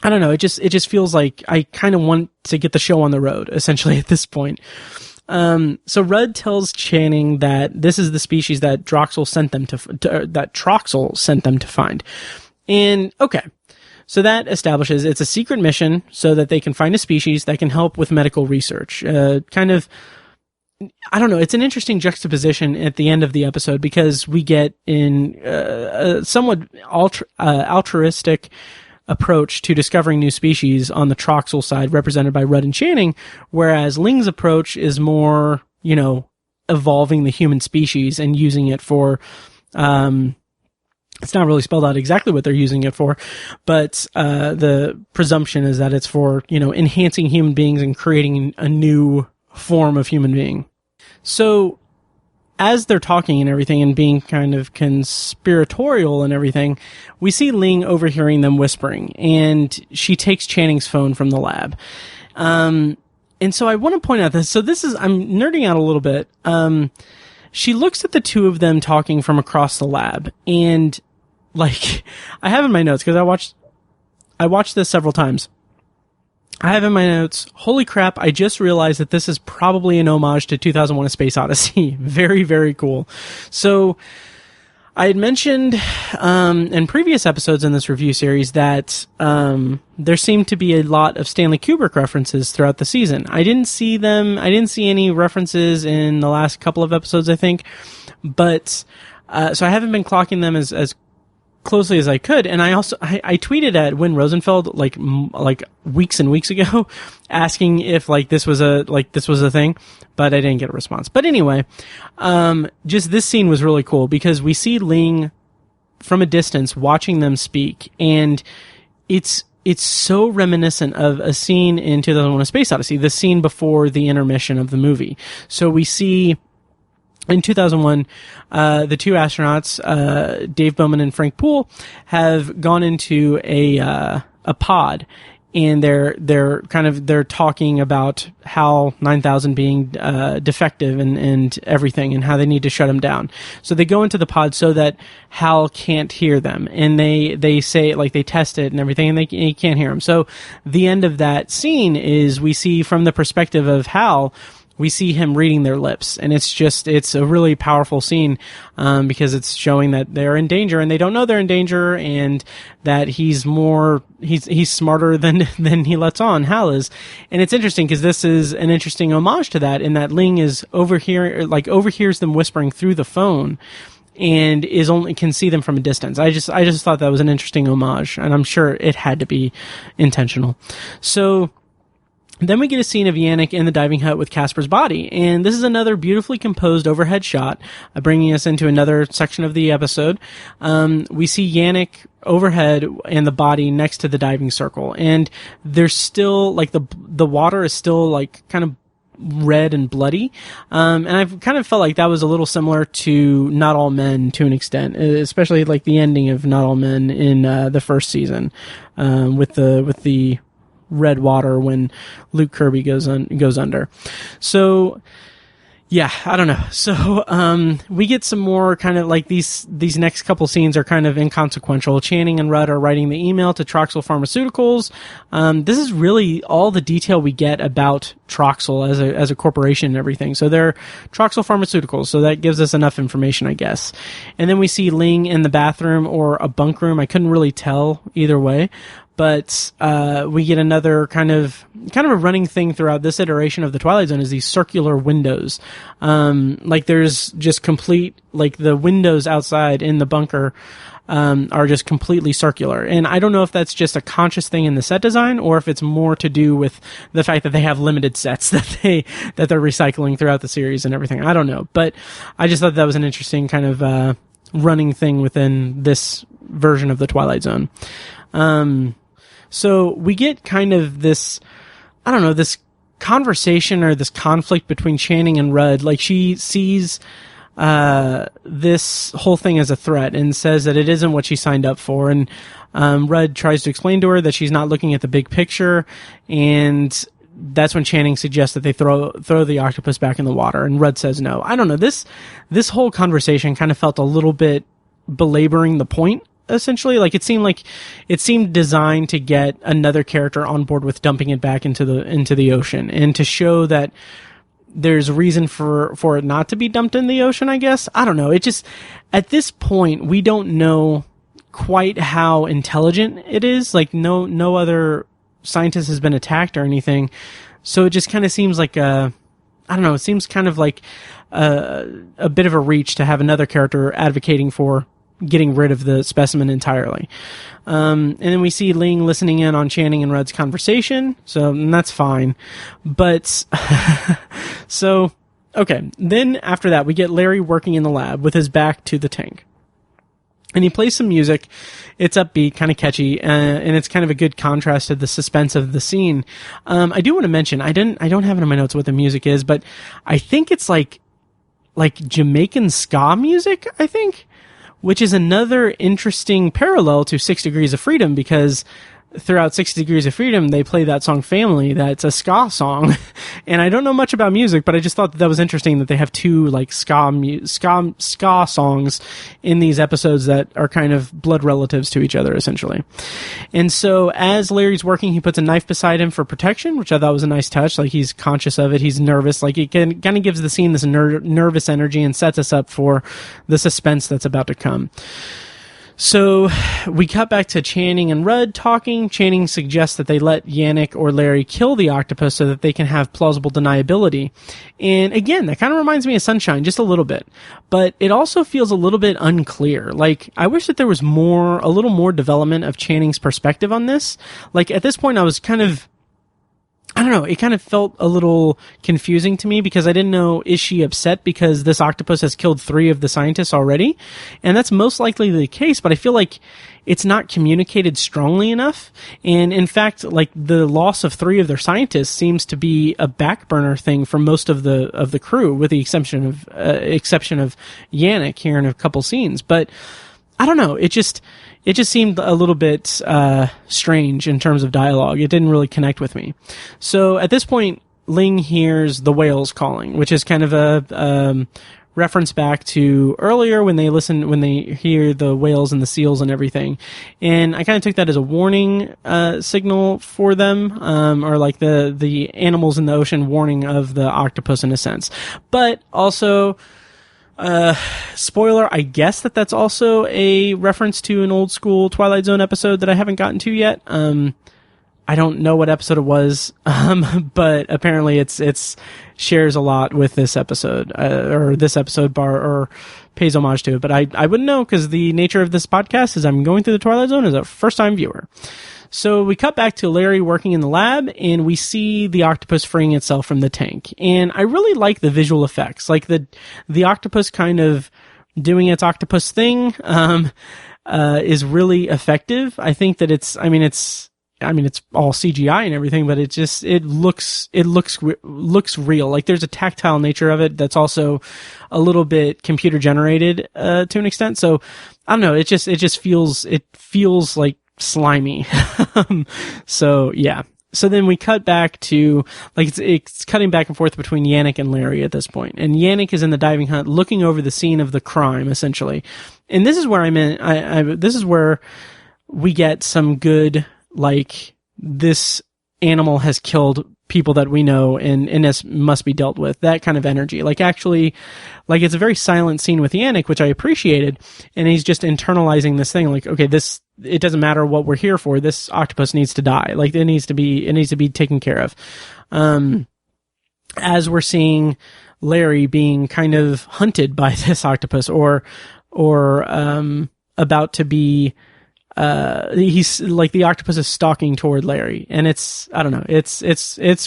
I don't know, it just feels like I kind of want to get the show on the road, essentially, at this point. So Rudd tells Channing that this is the species that Troxel sent them to find. And, okay. So that establishes it's a secret mission so that they can find a species that can help with medical research. Kind of, I don't know, it's an interesting juxtaposition at the end of the episode because we get in a somewhat altruistic approach to discovering new species on the Troxel side, represented by Rudd and Channing, whereas Ling's approach is more, evolving the human species and using it for, it's not really spelled out exactly what they're using it for, but the presumption is that it's for, enhancing human beings and creating a new form of human being. So as they're talking and everything and being kind of conspiratorial and everything, we see Ling overhearing them whispering, and she takes Channing's phone from the lab. And so I want to point out this. So I'm nerding out a little bit. She looks at the two of them talking from across the lab, and like, I have in my notes, because I watched this several times. I have in my notes, holy crap, I just realized that this is probably an homage to 2001: A Space Odyssey. Very, very cool. So, I had mentioned in previous episodes in this review series that there seemed to be a lot of Stanley Kubrick references throughout the season. I didn't see any references in the last couple of episodes, I think. But so I haven't been clocking them as closely as I could, and I tweeted at Win Rosenfeld like weeks and weeks ago, asking if this was a thing, but I didn't get a response. But anyway, just this scene was really cool because we see Ling from a distance watching them speak, and it's it's so reminiscent of a scene in 2001: A Space Odyssey, the scene before the intermission of the movie. So we see in 2001, the two astronauts, Dave Bowman and Frank Poole, have gone into a pod, and they're talking about HAL 9000 being defective and everything, and how they need to shut them down. So they go into the pod so that HAL can't hear them, and they say, like, they test it and everything, and they can't hear them. So the end of that scene is we see from the perspective of HAL, we see him reading their lips, and it's a really powerful scene, because it's showing that they're in danger and they don't know they're in danger, and that he's smarter than he lets on, Hal is. And it's interesting because this is an interesting homage to that, in that Ling is overhears them whispering through the phone, and can see them from a distance. I just thought that was an interesting homage, and I'm sure it had to be intentional. So then we get a scene of Yannick in the diving hut with Casper's body, and this is another beautifully composed overhead shot, bringing us into another section of the episode. We see Yannick overhead and the body next to the diving circle, and there's still, like, the water is still, like, kind of red and bloody, and I've kind of felt like that was a little similar to Not All Men to an extent, especially like the ending of Not All Men in the first season, with the red water when Luke Kirby goes under. So yeah, I don't know. So we get some more kind of like these next couple scenes are kind of inconsequential. Channing and Rudd are writing the email to Troxel Pharmaceuticals. This is really all the detail we get about Troxel as a corporation and everything. So they're Troxel Pharmaceuticals, so that gives us enough information, I guess. And then we see Ling in the bathroom or a bunk room. I couldn't really tell either way. But we get another kind of a running thing throughout this iteration of the Twilight Zone is these circular windows. Like there's just complete, like the windows outside in the bunker are just completely circular. And I don't know if that's just a conscious thing in the set design, or if it's more to do with the fact that they have limited sets that they're recycling throughout the series and everything. I don't know. But I just thought that was an interesting kind of running thing within this version of the Twilight Zone. So we get kind of this, I don't know, this conversation or this conflict between Channing and Rudd. Like, she sees this whole thing as a threat and says that it isn't what she signed up for. And Rudd tries to explain to her that she's not looking at the big picture, and that's when Channing suggests that they throw the octopus back in the water, and Rudd says no. I don't know. This whole conversation kind of felt a little bit belaboring the point. Essentially, like it seemed designed to get another character on board with dumping it back into the ocean, and to show that there's reason for it not to be dumped in the ocean, I guess. I don't know. It just, at this point, we don't know quite how intelligent it is. Like no other scientist has been attacked or anything. So it just kind of seems like I don't know. It seems kind of like a bit of a reach to have another character advocating for getting rid of the specimen entirely. And then we see Ling listening in on Channing and Rudd's conversation, and that's fine. But, so, okay. Then after that, we get Larry working in the lab with his back to the tank. And he plays some music. It's upbeat, kind of catchy, and it's kind of a good contrast to the suspense of the scene. I do want to mention, I don't have it in my notes what the music is, but I think it's like Jamaican ska music, I think, which is another interesting parallel to 6 Degrees of Freedom, because throughout 6 Degrees of Freedom, they play that song Family, that's a ska song. And I don't know much about music, but I just thought that was interesting that they have two like ska songs in these episodes that are kind of blood relatives to each other, essentially. And so as Larry's working, he puts a knife beside him for protection, which I thought was a nice touch. Like, he's conscious of it, he's nervous, like it kind of gives the scene this nervous energy and sets us up for the suspense that's about to come. So we cut back to Channing and Rudd talking. Channing suggests that they let Yannick or Larry kill the octopus so that they can have plausible deniability. And again, that kind of reminds me of Sunshine just a little bit, but it also feels a little bit unclear. Like, I wish that there was a little more development of Channing's perspective on this. Like, at this point, I I don't know, it kind of felt a little confusing to me because I didn't know, is she upset because this octopus has killed 3 of the scientists already? And that's most likely the case, but I feel like it's not communicated strongly enough. And in fact, like, the loss of 3 of their scientists seems to be a back burner thing for most of the crew, with the exception of Yannick here in a couple scenes. But I don't know, it just seemed a little bit strange in terms of dialogue. It didn't really connect with me. So at this point, Ling hears the whales calling, which is kind of a reference back to earlier when they hear the whales and the seals and everything. And I kind of took that as a warning signal for them, or like the animals in the ocean warning of the octopus in a sense. But also, spoiler, I guess that's also a reference to an old school Twilight Zone episode that I haven't gotten to yet. I don't know what episode it was, but apparently it's shares a lot with this episode, or this episode or pays homage to it. But I wouldn't know, because the nature of this podcast is I'm going through the Twilight Zone as a first-time viewer. So we cut back to Larry working in the lab, and we see the octopus freeing itself from the tank. And I really like the visual effects, like the octopus kind of doing its octopus thing, is really effective. I think that it's all CGI and everything, but it looks real. Like, there's a tactile nature of it that's also a little bit computer generated, to an extent. So I don't know. It just feels like slimy. So yeah. So then we cut back to, like, it's cutting back and forth between Yannick and Larry at this point. And Yannick is in the diving hut looking over the scene of the crime, essentially. And this is where this is where we get some good, like, this animal has killed people that we know and this must be dealt with. That kind of energy. Like, actually, like, it's a very silent scene with Yannick, which I appreciated. And he's just internalizing this thing. Like, okay, it doesn't matter what we're here for. This octopus needs to die. Like, it needs to be taken care of. As we're seeing Larry being kind of hunted by this octopus or about to be, he's like, the octopus is stalking toward Larry, and I don't know, it's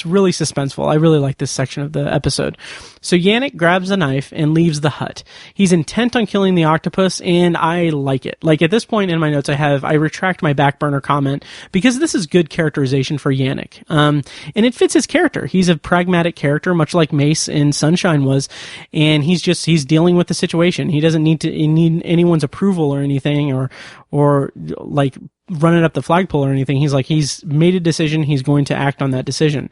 really suspenseful. I really like this section of the episode. So Yannick grabs a knife and leaves the hut. He's intent on killing the octopus, and I like it. Like, at this point in my notes, I retract my back burner comment, because this is good characterization for Yannick. And it fits his character. He's a pragmatic character, much like Mace in Sunshine was, and he's dealing with the situation. He doesn't need anyone's approval or anything, or like running up the flagpole or anything. He's made a decision. He's going to act on that decision.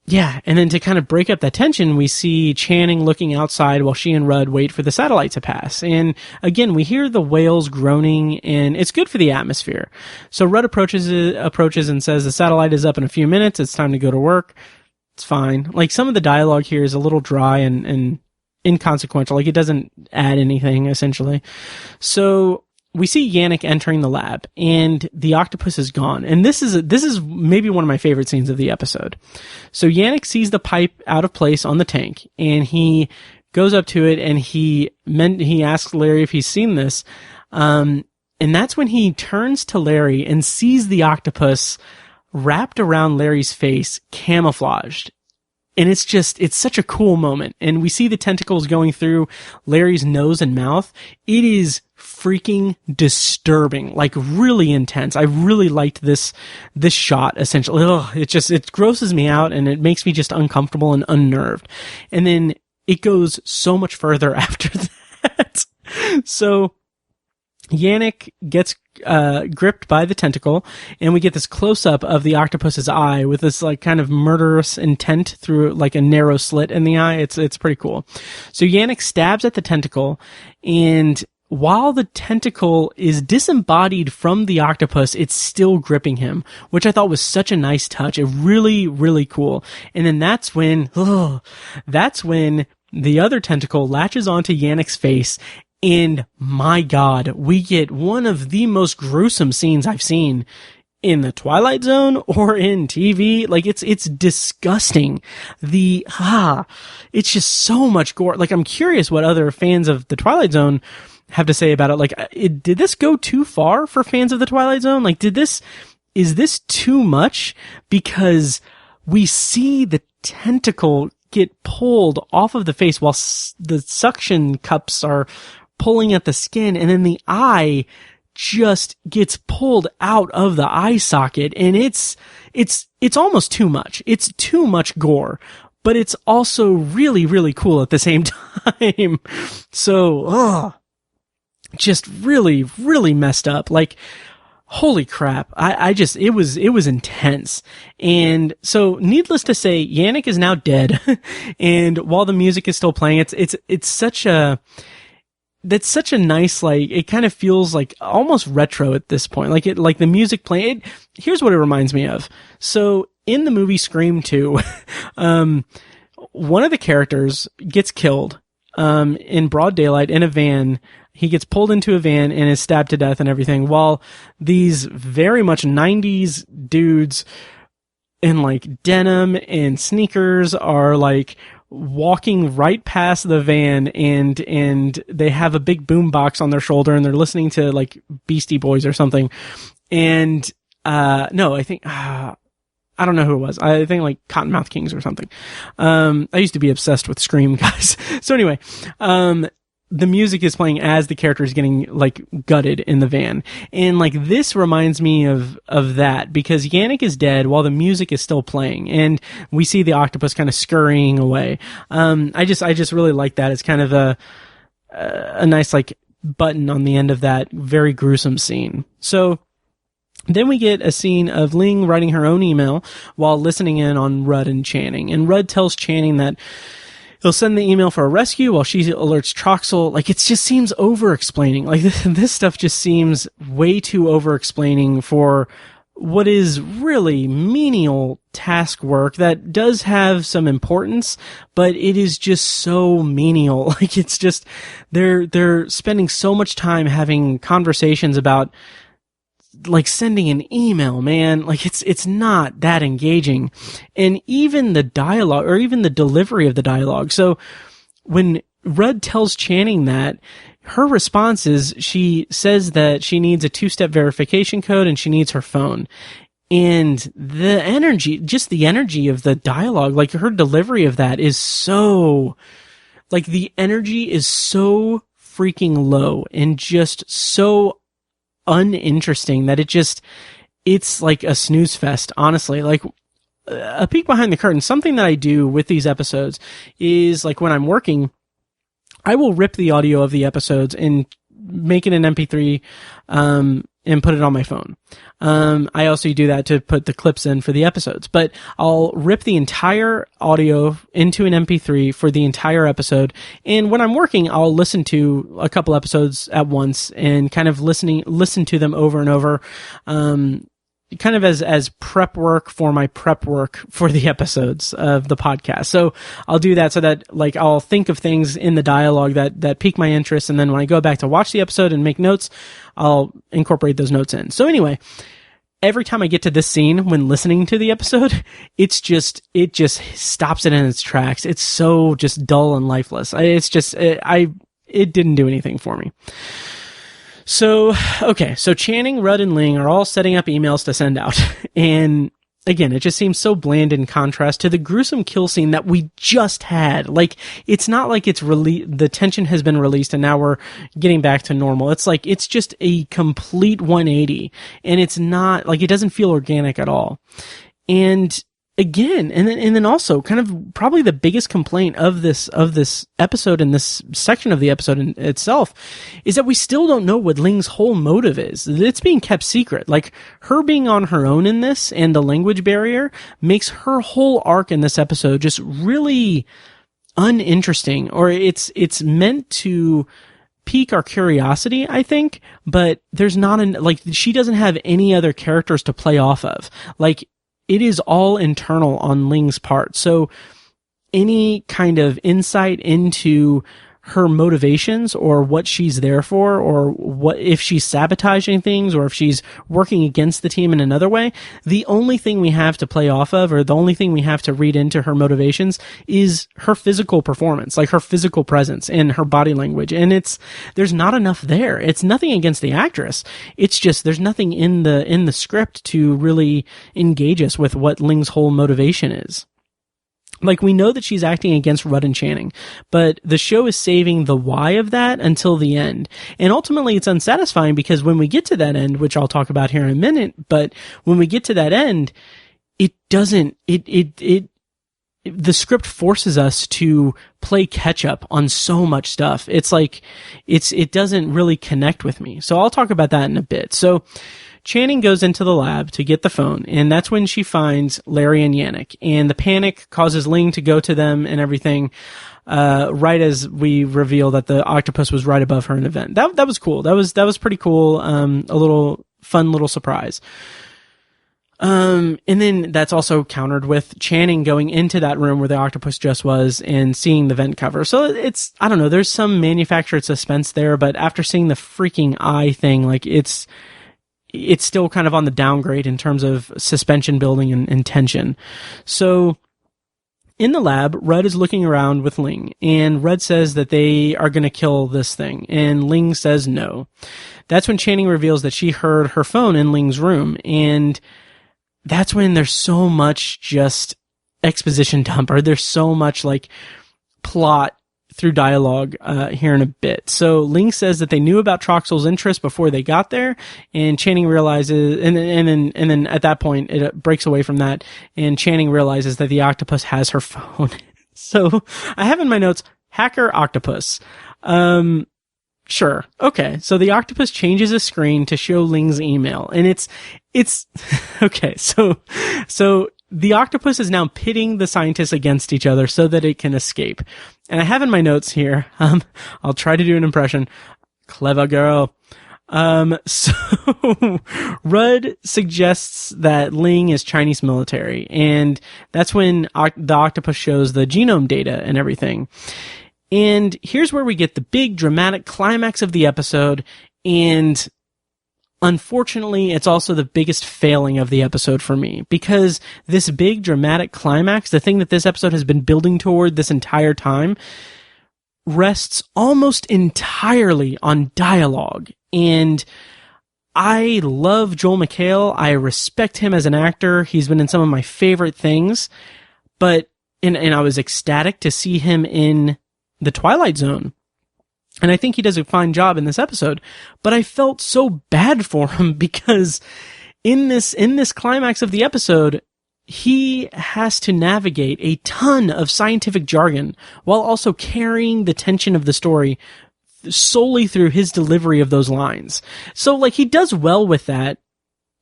Yeah. And then to kind of break up that tension, we see Channing looking outside while she and Rudd wait for the satellite to pass. And again, we hear the whales groaning, and it's good for the atmosphere. So Rudd approaches and says, the satellite is up in a few minutes. It's time to go to work. It's fine. Like, some of the dialogue here is a little dry and inconsequential. Like, it doesn't add anything, essentially. So we see Yannick entering the lab, and the octopus is gone. And this is maybe one of my favorite scenes of the episode. So Yannick sees the pipe out of place on the tank, and he goes up to it, and he asks Larry if he's seen this. And that's when he turns to Larry and sees the octopus wrapped around Larry's face, camouflaged. And it's such a cool moment. And we see the tentacles going through Larry's nose and mouth. It is freaking disturbing, like, really intense. I really liked this shot, essentially. It grosses me out, and it makes me just uncomfortable and unnerved. And then it goes so much further after that. So Yannick gets gripped by the tentacle, and we get this close-up of the octopus's eye with this, like, kind of murderous intent through, like, a narrow slit in the eye. It's pretty cool. So Yannick stabs at the tentacle, and while the tentacle is disembodied from the octopus, it's still gripping him, which I thought was such a nice touch. It really, really cool. And then that's when the other tentacle latches onto Yannick's face. And my God, we get one of the most gruesome scenes I've seen in the Twilight Zone or in TV. Like, it's disgusting. It's just so much gore. Like, I'm curious what other fans of the Twilight Zone have to say about it. Like, did this go too far for fans of the Twilight Zone? Like, did this is this too much? Because we see the tentacle get pulled off of the face while the suction cups are pulling at the skin, and then the eye just gets pulled out of the eye socket, and it's almost too much. It's too much gore, but it's also really, really cool at the same time. So, just really, really messed up. Like, holy crap. It was intense. And so, needless to say, Yannick is now dead. And while the music is still playing, it's such a nice, like, it kind of feels like almost retro at this point. Like the music playing, here's what it reminds me of. So, in the movie Scream 2, one of the characters gets killed, in broad daylight in a van. He gets pulled into a van and is stabbed to death and everything, while these very much 90s dudes in like denim and sneakers are like walking right past the van, and they have a big boom box on their shoulder, and they're listening to like Beastie Boys or something. And, no, I think, I don't know who it was. I think like Cottonmouth Kings or something. I used to be obsessed with Scream, guys. So anyway, the music is playing as the character is getting like gutted in the van. And like this reminds me of that, because Yannick is dead while the music is still playing, and we see the octopus kind of scurrying away. I just really like that. It's kind of a nice like button on the end of that very gruesome scene. So then we get a scene of Ling writing her own email while listening in on Rudd and Channing. And Rudd tells Channing that he'll send the email for a rescue while she alerts Troxel. Like, it just seems over-explaining. Like, this stuff just seems way too over-explaining for what is really menial task work that does have some importance, but it is just so menial. Like, it's just, they're spending so much time having conversations about like sending an email, man. Like, it's not that engaging. And even the dialogue, or even the delivery of the dialogue. So when Rudd tells Channing that, her response is, she says that she needs a 2-step verification code and she needs her phone. And the energy, just the energy of the dialogue, like her delivery of that is so, like the energy is so freaking low and just so uninteresting that it's like a snooze fest, honestly. Like, a peek behind the curtain, something that I do with these episodes is, like, when I'm working, I will rip the audio of the episodes and make it an MP3, and put it on my phone. I also do that to put the clips in for the episodes, but I'll rip the entire audio into an MP3 for the entire episode. And when I'm working, I'll listen to a couple episodes at once and kind of listen to them over and over. Kind of as prep work for my prep work for the episodes of the podcast. So I'll do that so that, like, I'll think of things in the dialogue that pique my interest, and then when I go back to watch the episode and make notes, I'll incorporate those notes in. So anyway, every time I get to this scene when listening to the episode, it just stops it in its tracks. It's so just dull and lifeless. It didn't do anything for me. So, okay, so Channing, Rudd, and Ling are all setting up emails to send out. And again, it just seems so bland in contrast to the gruesome kill scene that we just had. Like, it's not like the tension has been released and now we're getting back to normal. It's like, it's just a complete 180. And it's not, like, it doesn't feel organic at all. And again, and then also kind of probably the biggest complaint of this episode and this section of the episode in itself is that we still don't know what Ling's whole motive is. It's being kept secret. Like, her being on her own in this and the language barrier makes her whole arc in this episode just really uninteresting, or it's meant to pique our curiosity, I think, but there's not like, she doesn't have any other characters to play off of. Like, it is all internal on Ling's part. So any kind of insight into her motivations or what she's there for, or what if she's sabotaging things, or if she's working against the team in another way. The only thing we have to play off of, or the only thing we have to read into her motivations, is her physical performance, like her physical presence and her body language. And there's not enough there. It's nothing against the actress. It's just there's nothing in the script to really engage us with what Ling's whole motivation is. Like, we know that she's acting against Rudd and Channing, but the show is saving the why of that until the end. And ultimately, it's unsatisfying because when we get to that end, which I'll talk about here in a minute, but when we get to that end, it doesn't, the script forces us to play catch up on so much stuff. It's like, it doesn't really connect with me. So I'll talk about that in a bit. So, Channing goes into the lab to get the phone, and that's when she finds Larry and Yannick. And the panic causes Ling to go to them and everything, right as we reveal that the octopus was right above her in the vent. That was cool. That was pretty cool. A little fun little surprise. And then that's also countered with Channing going into that room where the octopus just was and seeing the vent cover. So it's, I don't know, there's some manufactured suspense there, but after seeing the freaking eye thing, like it's still kind of on the downgrade in terms of suspension building and tension. So in the lab, Rudd is looking around with Ling, and Rudd says that they are going to kill this thing, and Ling says no. That's when Channing reveals that she heard her phone in Ling's room, and that's when there's so much just exposition dump, or there's so much like plot through dialogue here in a bit. So Ling says that they knew about Troxel's interest before they got there, and Channing realizes, and then at that point it breaks away from that, and Channing realizes that the octopus has her phone. So I have in my notes, hacker octopus. Sure. Okay. So the octopus changes the screen to show Ling's email, and it's okay. So the octopus is now pitting the scientists against each other so that it can escape. And I have in my notes here, I'll try to do an impression. Clever girl. So Rudd suggests that Ling is Chinese military, and that's when the octopus shows the genome data and everything. And here's where we get the big dramatic climax of the episode, and unfortunately, it's also the biggest failing of the episode for me, because this big dramatic climax, the thing that this episode has been building toward this entire time, rests almost entirely on dialogue. And I love Joel McHale. I respect him as an actor. He's been in some of my favorite things, but and I was ecstatic to see him in the Twilight Zone. And I think he does a fine job in this episode, but I felt so bad for him because in this climax of the episode, he has to navigate a ton of scientific jargon while also carrying the tension of the story solely through his delivery of those lines. So like, he does well with that.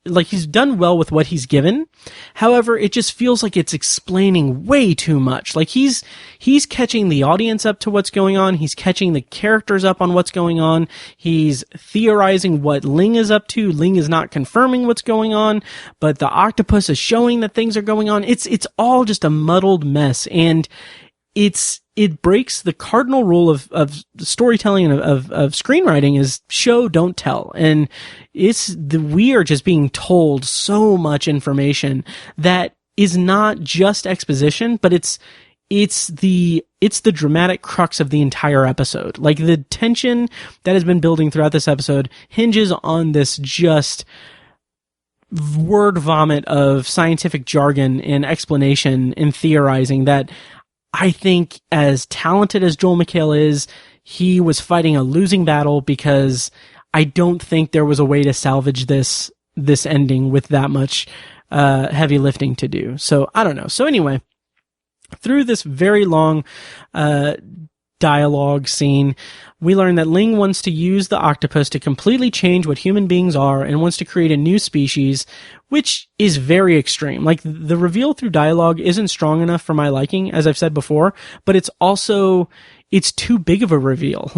Like, he's done well with what he's given. However, it just feels like it's explaining way too much. Like, he's catching the audience up to what's going on. He's catching the characters up on what's going on. He's theorizing what Ling is up to. Ling is not confirming what's going on, but the octopus is showing that things are going on. It's all just a muddled mess, and it breaks the cardinal rule of storytelling and of screenwriting is show, don't tell. And we are just being told so much information that is not just exposition, but it's the dramatic crux of the entire episode. Like, the tension that has been building throughout this episode hinges on this just word vomit of scientific jargon and explanation and theorizing that I think, as talented as Joel McHale is, he was fighting a losing battle, because I don't think there was a way to salvage this ending with that much heavy lifting to do. So I don't know. So anyway, through this very long dialogue scene, we learn that Ling wants to use the octopus to completely change what human beings are and wants to create a new species, which is very extreme. Like, the reveal through dialogue isn't strong enough for my liking, as I've said before, but it's too big of a reveal.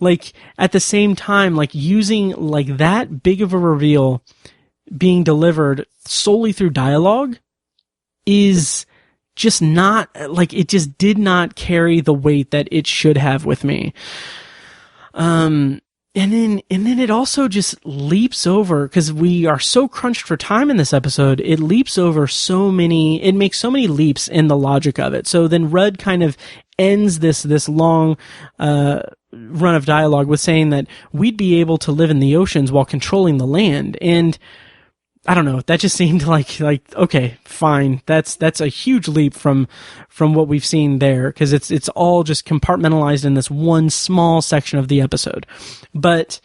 Like at the same time, like, using like that big of a reveal being delivered solely through dialogue is just not, like, it just did not carry the weight that it should have with me. And then it also just leaps over, because we are so crunched for time in this episode, it leaps over it makes so many leaps in the logic of it. So then Rudd kind of ends this long, run of dialogue with saying that we'd be able to live in the oceans while controlling the land. And I don't know, that just seemed like, okay, fine. That's a huge leap from what we've seen there, because it's all just compartmentalized in this one small section of the episode. But,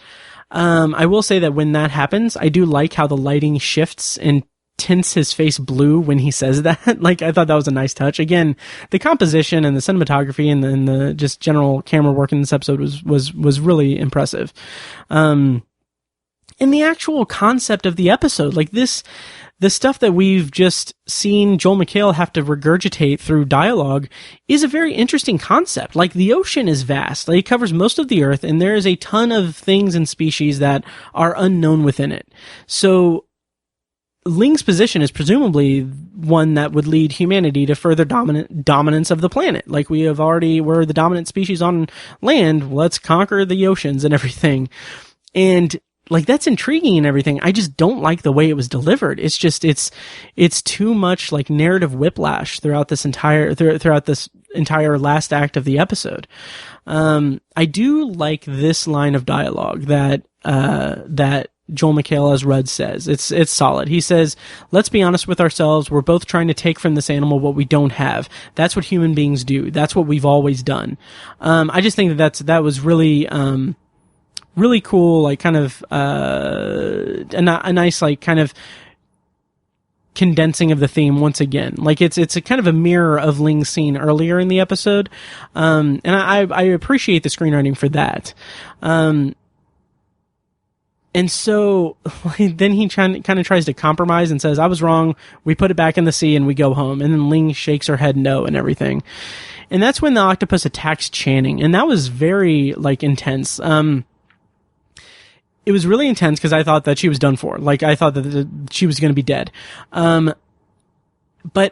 I will say that when that happens, I do like how the lighting shifts and tints his face blue when he says that. Like, I thought that was a nice touch. Again, the composition and the cinematography and the just general camera work in this episode was really impressive. And the actual concept of the episode, like the stuff that we've just seen Joel McHale have to regurgitate through dialogue is a very interesting concept. Like, the ocean is vast. Like, it covers most of the earth, and there is a ton of things and species that are unknown within it. So Ling's position is presumably one that would lead humanity to further dominance of the planet. Like, we're the dominant species on land. Let's conquer the oceans and everything. And like, that's intriguing and everything. I just don't like the way it was delivered. It's just, it's too much like narrative whiplash throughout this entire last act of the episode. I do like this line of dialogue that Joel McHale as Rudd says. It's solid. He says, "Let's be honest with ourselves. We're both trying to take from this animal what we don't have. That's what human beings do. That's what we've always done." I just think that was really, really cool, like, kind of, a nice, like, kind of condensing of the theme once again. Like, it's a kind of a mirror of Ling's scene earlier in the episode. And I appreciate the screenwriting for that. And so then he kind of tries to compromise and says, "I was wrong. We put it back in the sea and we go home." And then Ling shakes her head no and everything. And that's when the octopus attacks Channing. And that was very, like, intense. It was really intense because I thought that she was done for. Like, I thought that she was going to be dead. But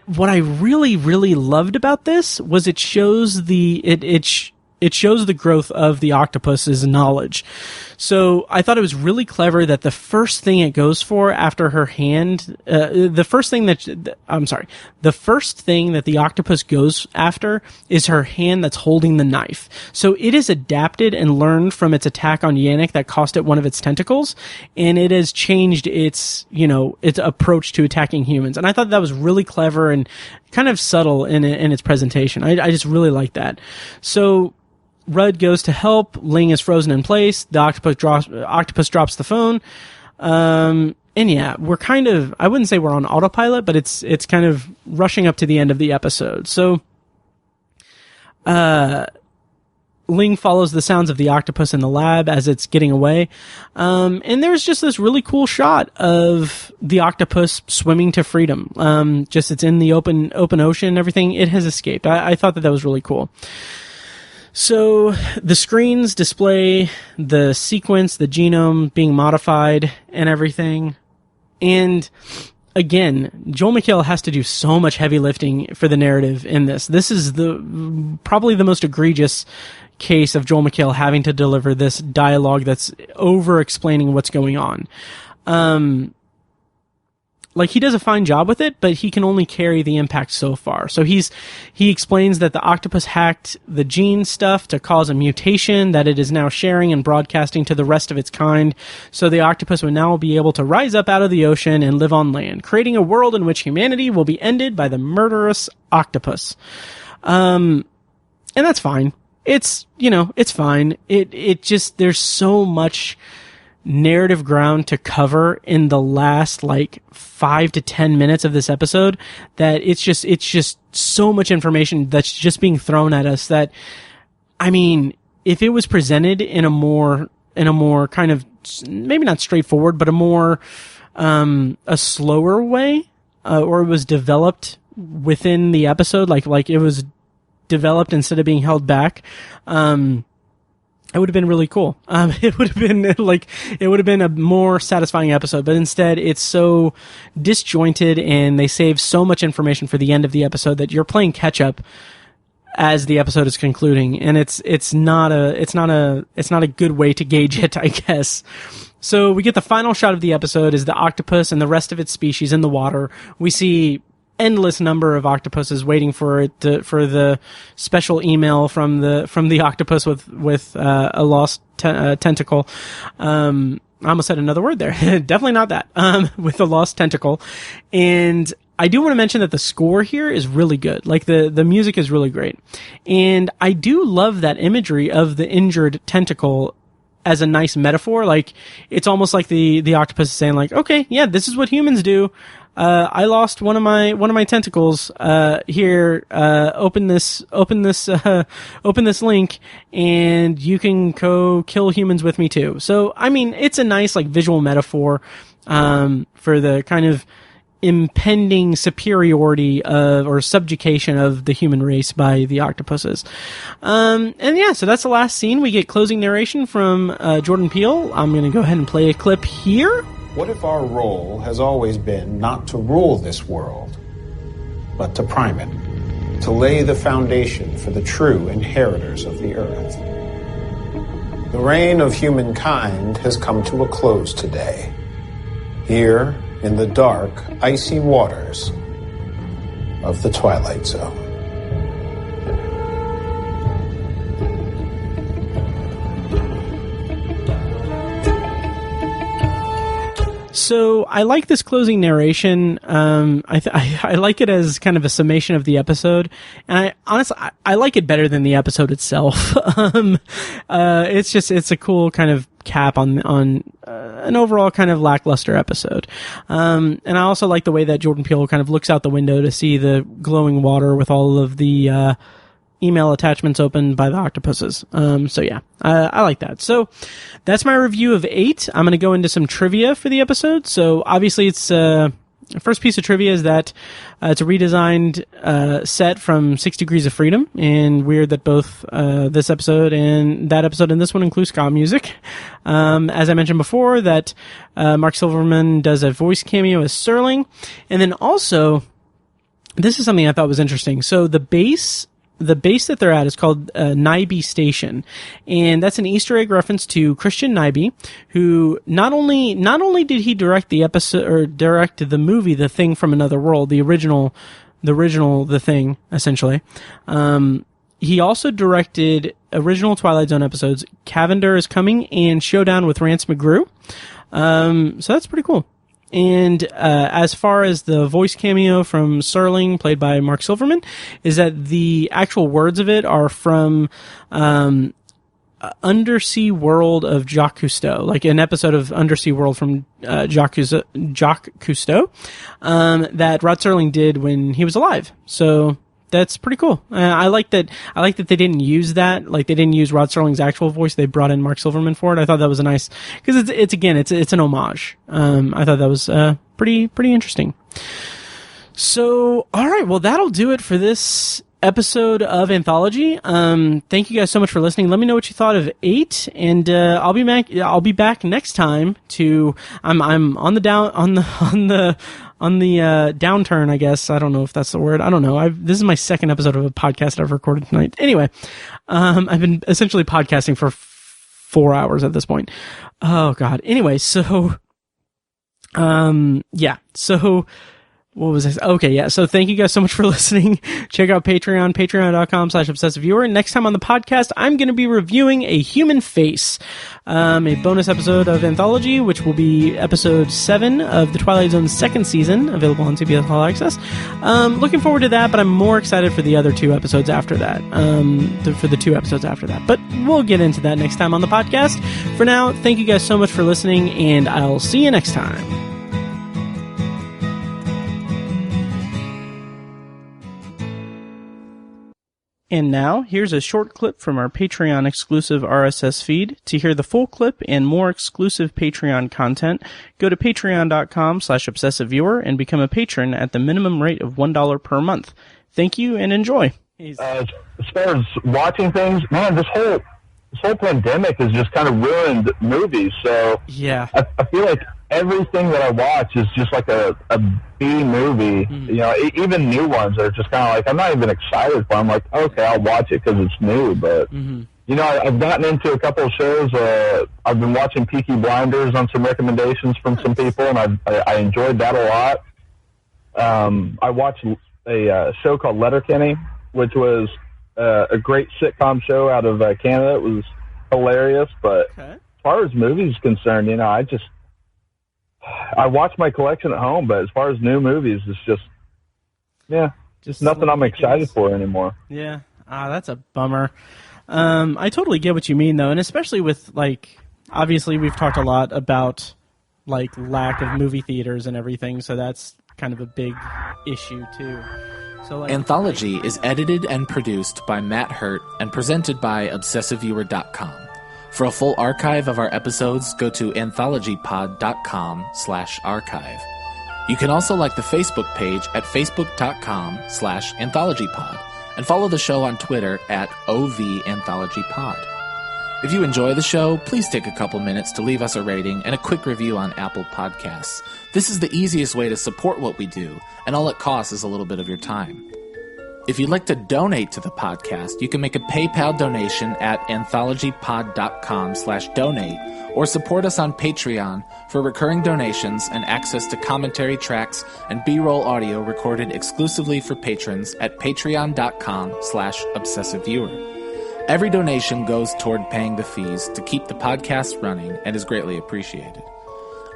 what I really, really loved about this was it shows it shows the growth of the octopus's knowledge. So I thought it was really clever that the first thing it goes for after her hand, the first thing that the octopus goes after is her hand that's holding the knife. So it has adapted and learned from its attack on Yannick that cost it one of its tentacles, and it has changed its approach to attacking humans. And I thought that was really clever and kind of subtle in its presentation. I just really like that. So Rudd goes to help. Ling is frozen in place. The octopus drops the phone. And yeah, we're kind of, I wouldn't say we're on autopilot, but it's kind of rushing up to the end of the episode. So, Ling follows the sounds of the octopus in the lab as it's getting away. And there's just this really cool shot of the octopus swimming to freedom. It's in the open ocean and everything. It has escaped. I thought that was really cool. So the screens display the sequence, the genome being modified and everything. And again, Joel McHale has to do so much heavy lifting for the narrative in this. This is probably the most egregious case of Joel McHale having to deliver this dialogue that's over explaining what's going on. Like, he does a fine job with it, but he can only carry the impact so far. So he explains that the octopus hacked the gene stuff to cause a mutation that it is now sharing and broadcasting to the rest of its kind. So the octopus will now be able to rise up out of the ocean and live on land, creating a world in which humanity will be ended by the murderous octopus. And that's fine. It's fine. It just, there's so much narrative ground to cover in the last, like, 5 to 10 minutes of this episode that it's just so much information that's just being thrown at us that, I mean, if it was presented in a more kind of, maybe not straightforward, but a more, a slower way, or it was developed within the episode, like it was developed instead of being held back, It would have been really cool. It would have been a more satisfying episode, but instead it's so disjointed and they save so much information for the end of the episode that you're playing catch up as the episode is concluding, and it's not a good way to gauge it, I guess. So we get the final shot of the episode is the octopus and the rest of its species in the water. We see endless number of octopuses waiting for the special email from the octopus with a lost tentacle. I almost said another word there. Definitely not that. With a lost tentacle. And I do want to mention that the score here is really good. Like the music is really great. And I do love that imagery of the injured tentacle as a nice metaphor. Like it's almost like the octopus is saying like, okay, yeah, this is what humans do. I lost one of my tentacles. Here, open this link and you can go kill humans with me too. So, I mean, it's a nice, like, visual metaphor, for the kind of impending superiority or subjugation of the human race by the octopuses. And yeah, so that's the last scene. We get closing narration from, Jordan Peele. I'm gonna go ahead and play a clip here. What if our role has always been not to rule this world, but to prime it, to lay the foundation for the true inheritors of the earth? The reign of humankind has come to a close today. Here, in the dark, icy waters of the Twilight Zone. So I like this closing narration. I like it as kind of a summation of the episode, and I like it better than the episode itself. It's a cool kind of cap on an overall kind of lackluster episode. And I also like the way that Jordan Peele kind of looks out the window to see the glowing water with all of the email attachments opened by the octopuses. So yeah, I like that. So that's my review of 8. I'm going to go into some trivia for the episode. So obviously it's, first piece of trivia is that, it's a redesigned, set from 6 Degrees of Freedom, and weird that both, this episode and that episode and this one include ska music. As I mentioned before, that, Mark Silverman does a voice cameo as Serling. And then also, this is something I thought was interesting. So the base that they're at is called Nyby Station, and that's an Easter egg reference to Christian Nyby, who not only did he direct the episode or direct the movie The Thing from Another World, the original The Thing, essentially. He also directed original Twilight Zone episodes Cavender is Coming and Showdown with Rance McGrew. So that's pretty cool. And as far as the voice cameo from Serling, played by Mark Silverman, is that the actual words of it are from Undersea World of Jacques Cousteau, like an episode of Undersea World from Jacques Cousteau, that Rod Serling did when he was alive. So that's pretty cool. I like that they didn't use that. Like, they didn't use Rod Serling's actual voice. They brought in Mark Silverman for it. I thought that was a nice, because it's an homage. I thought that was pretty interesting. So, all right, well, that'll do it for this episode of Anthology. Thank you guys so much for listening. Let me know what you thought of 8, and I'll be back next time to I'm on the downturn, I guess. I don't know if that's the word. I don't know. This is my second episode of a podcast I've recorded tonight. Anyway, I've been essentially podcasting for 4 hours at this point. Oh God. Anyway, so, yeah. So, what was I? Okay, yeah. So thank you guys so much for listening. Check out Patreon, patreon.com/obsessiveviewer. Next time on the podcast, I'm going to be reviewing A Human Face, a bonus episode of Anthology, which will be episode 7 of the Twilight Zone second season, available on CBS All-Access. Looking forward to that, but I'm more excited for the other 2 episodes after that, for the 2 episodes after that. But we'll get into that next time on the podcast. For now, thank you guys so much for listening, and I'll see you next time. And now, here's a short clip from our Patreon exclusive RSS feed. To hear the full clip and more exclusive Patreon content, go to patreon.com/obsessiveviewer and become a patron at the minimum rate of $1 per month. Thank you and enjoy. As far as watching things, man, this whole this whole pandemic has just kind of ruined movies. So yeah, I feel like everything that I watch is just like a B movie. Mm-hmm. You know, even new ones are just kind of like, I'm not even excited for. I'm like, okay, I'll watch it because it's new. But you know, I've gotten into a couple of shows. I've been watching Peaky Blinders on some recommendations from some people, and I enjoyed that a lot. I watched a show called Letterkenny, which was a great sitcom show out of Canada. It was hilarious. But as far as movies concerned, you know, I watch my collection at home, but as far as new movies, it's just nothing I'm excited for anymore. Yeah. That's a bummer. I totally get what you mean, though, and especially with, like, obviously we've talked a lot about, like, lack of movie theaters and everything, so that's kind of a big issue, too. So, like, Anthology is edited and produced by Matt Hurt and presented by ObsessiveViewer.com. For a full archive of our episodes, go to anthologypod.com/archive. You can also like the Facebook page at facebook.com/anthologypod and follow the show on Twitter at OVAnthologyPod. If you enjoy the show, please take a couple minutes to leave us a rating and a quick review on Apple Podcasts. This is the easiest way to support what we do, and all it costs is a little bit of your time. If you'd like to donate to the podcast, you can make a PayPal donation at anthologypod.com/donate or support us on Patreon for recurring donations and access to commentary tracks and B-roll audio recorded exclusively for patrons at patreon.com/obsessiveviewer. Every donation goes toward paying the fees to keep the podcast running and is greatly appreciated.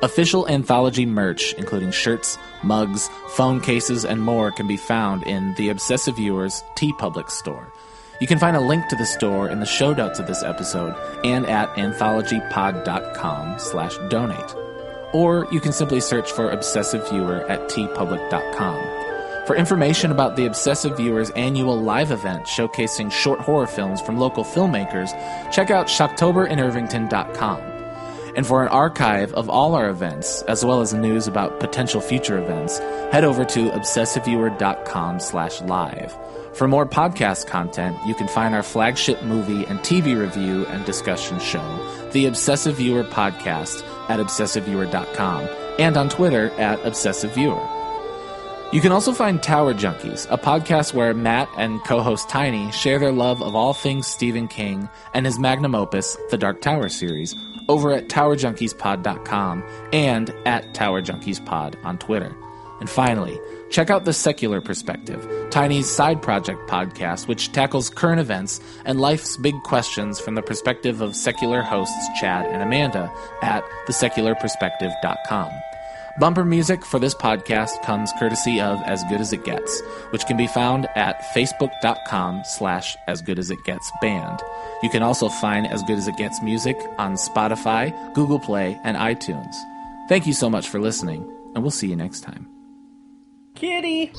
Official Anthology merch, including shirts, mugs, phone cases, and more, can be found in the Obsessive Viewer's TeePublic store. You can find a link to the store in the show notes of this episode and at anthologypod.com/donate. Or you can simply search for Obsessive Viewer at tpublic.com. For information about the Obsessive Viewer's annual live event showcasing short horror films from local filmmakers, check out shocktoberinirvington.com. And for an archive of all our events, as well as news about potential future events, head over to obsessiveviewer.com/live. For more podcast content, you can find our flagship movie and TV review and discussion show, The Obsessive Viewer Podcast, at obsessiveviewer.com, and on Twitter at obsessiveviewer. You can also find Tower Junkies, a podcast where Matt and co-host Tiny share their love of all things Stephen King and his magnum opus, The Dark Tower series, over at towerjunkiespod.com and at towerjunkiespod on Twitter. And finally, check out The Secular Perspective, Tiny's side project podcast, which tackles current events and life's big questions from the perspective of secular hosts Chad and Amanda at thesecularperspective.com. Bumper music for this podcast comes courtesy of As Good As It Gets, which can be found at facebook.com/asgoodasitgetsband. You can also find As Good As It Gets music on Spotify, Google Play, and iTunes. Thank you so much for listening, and we'll see you next time. Kitty!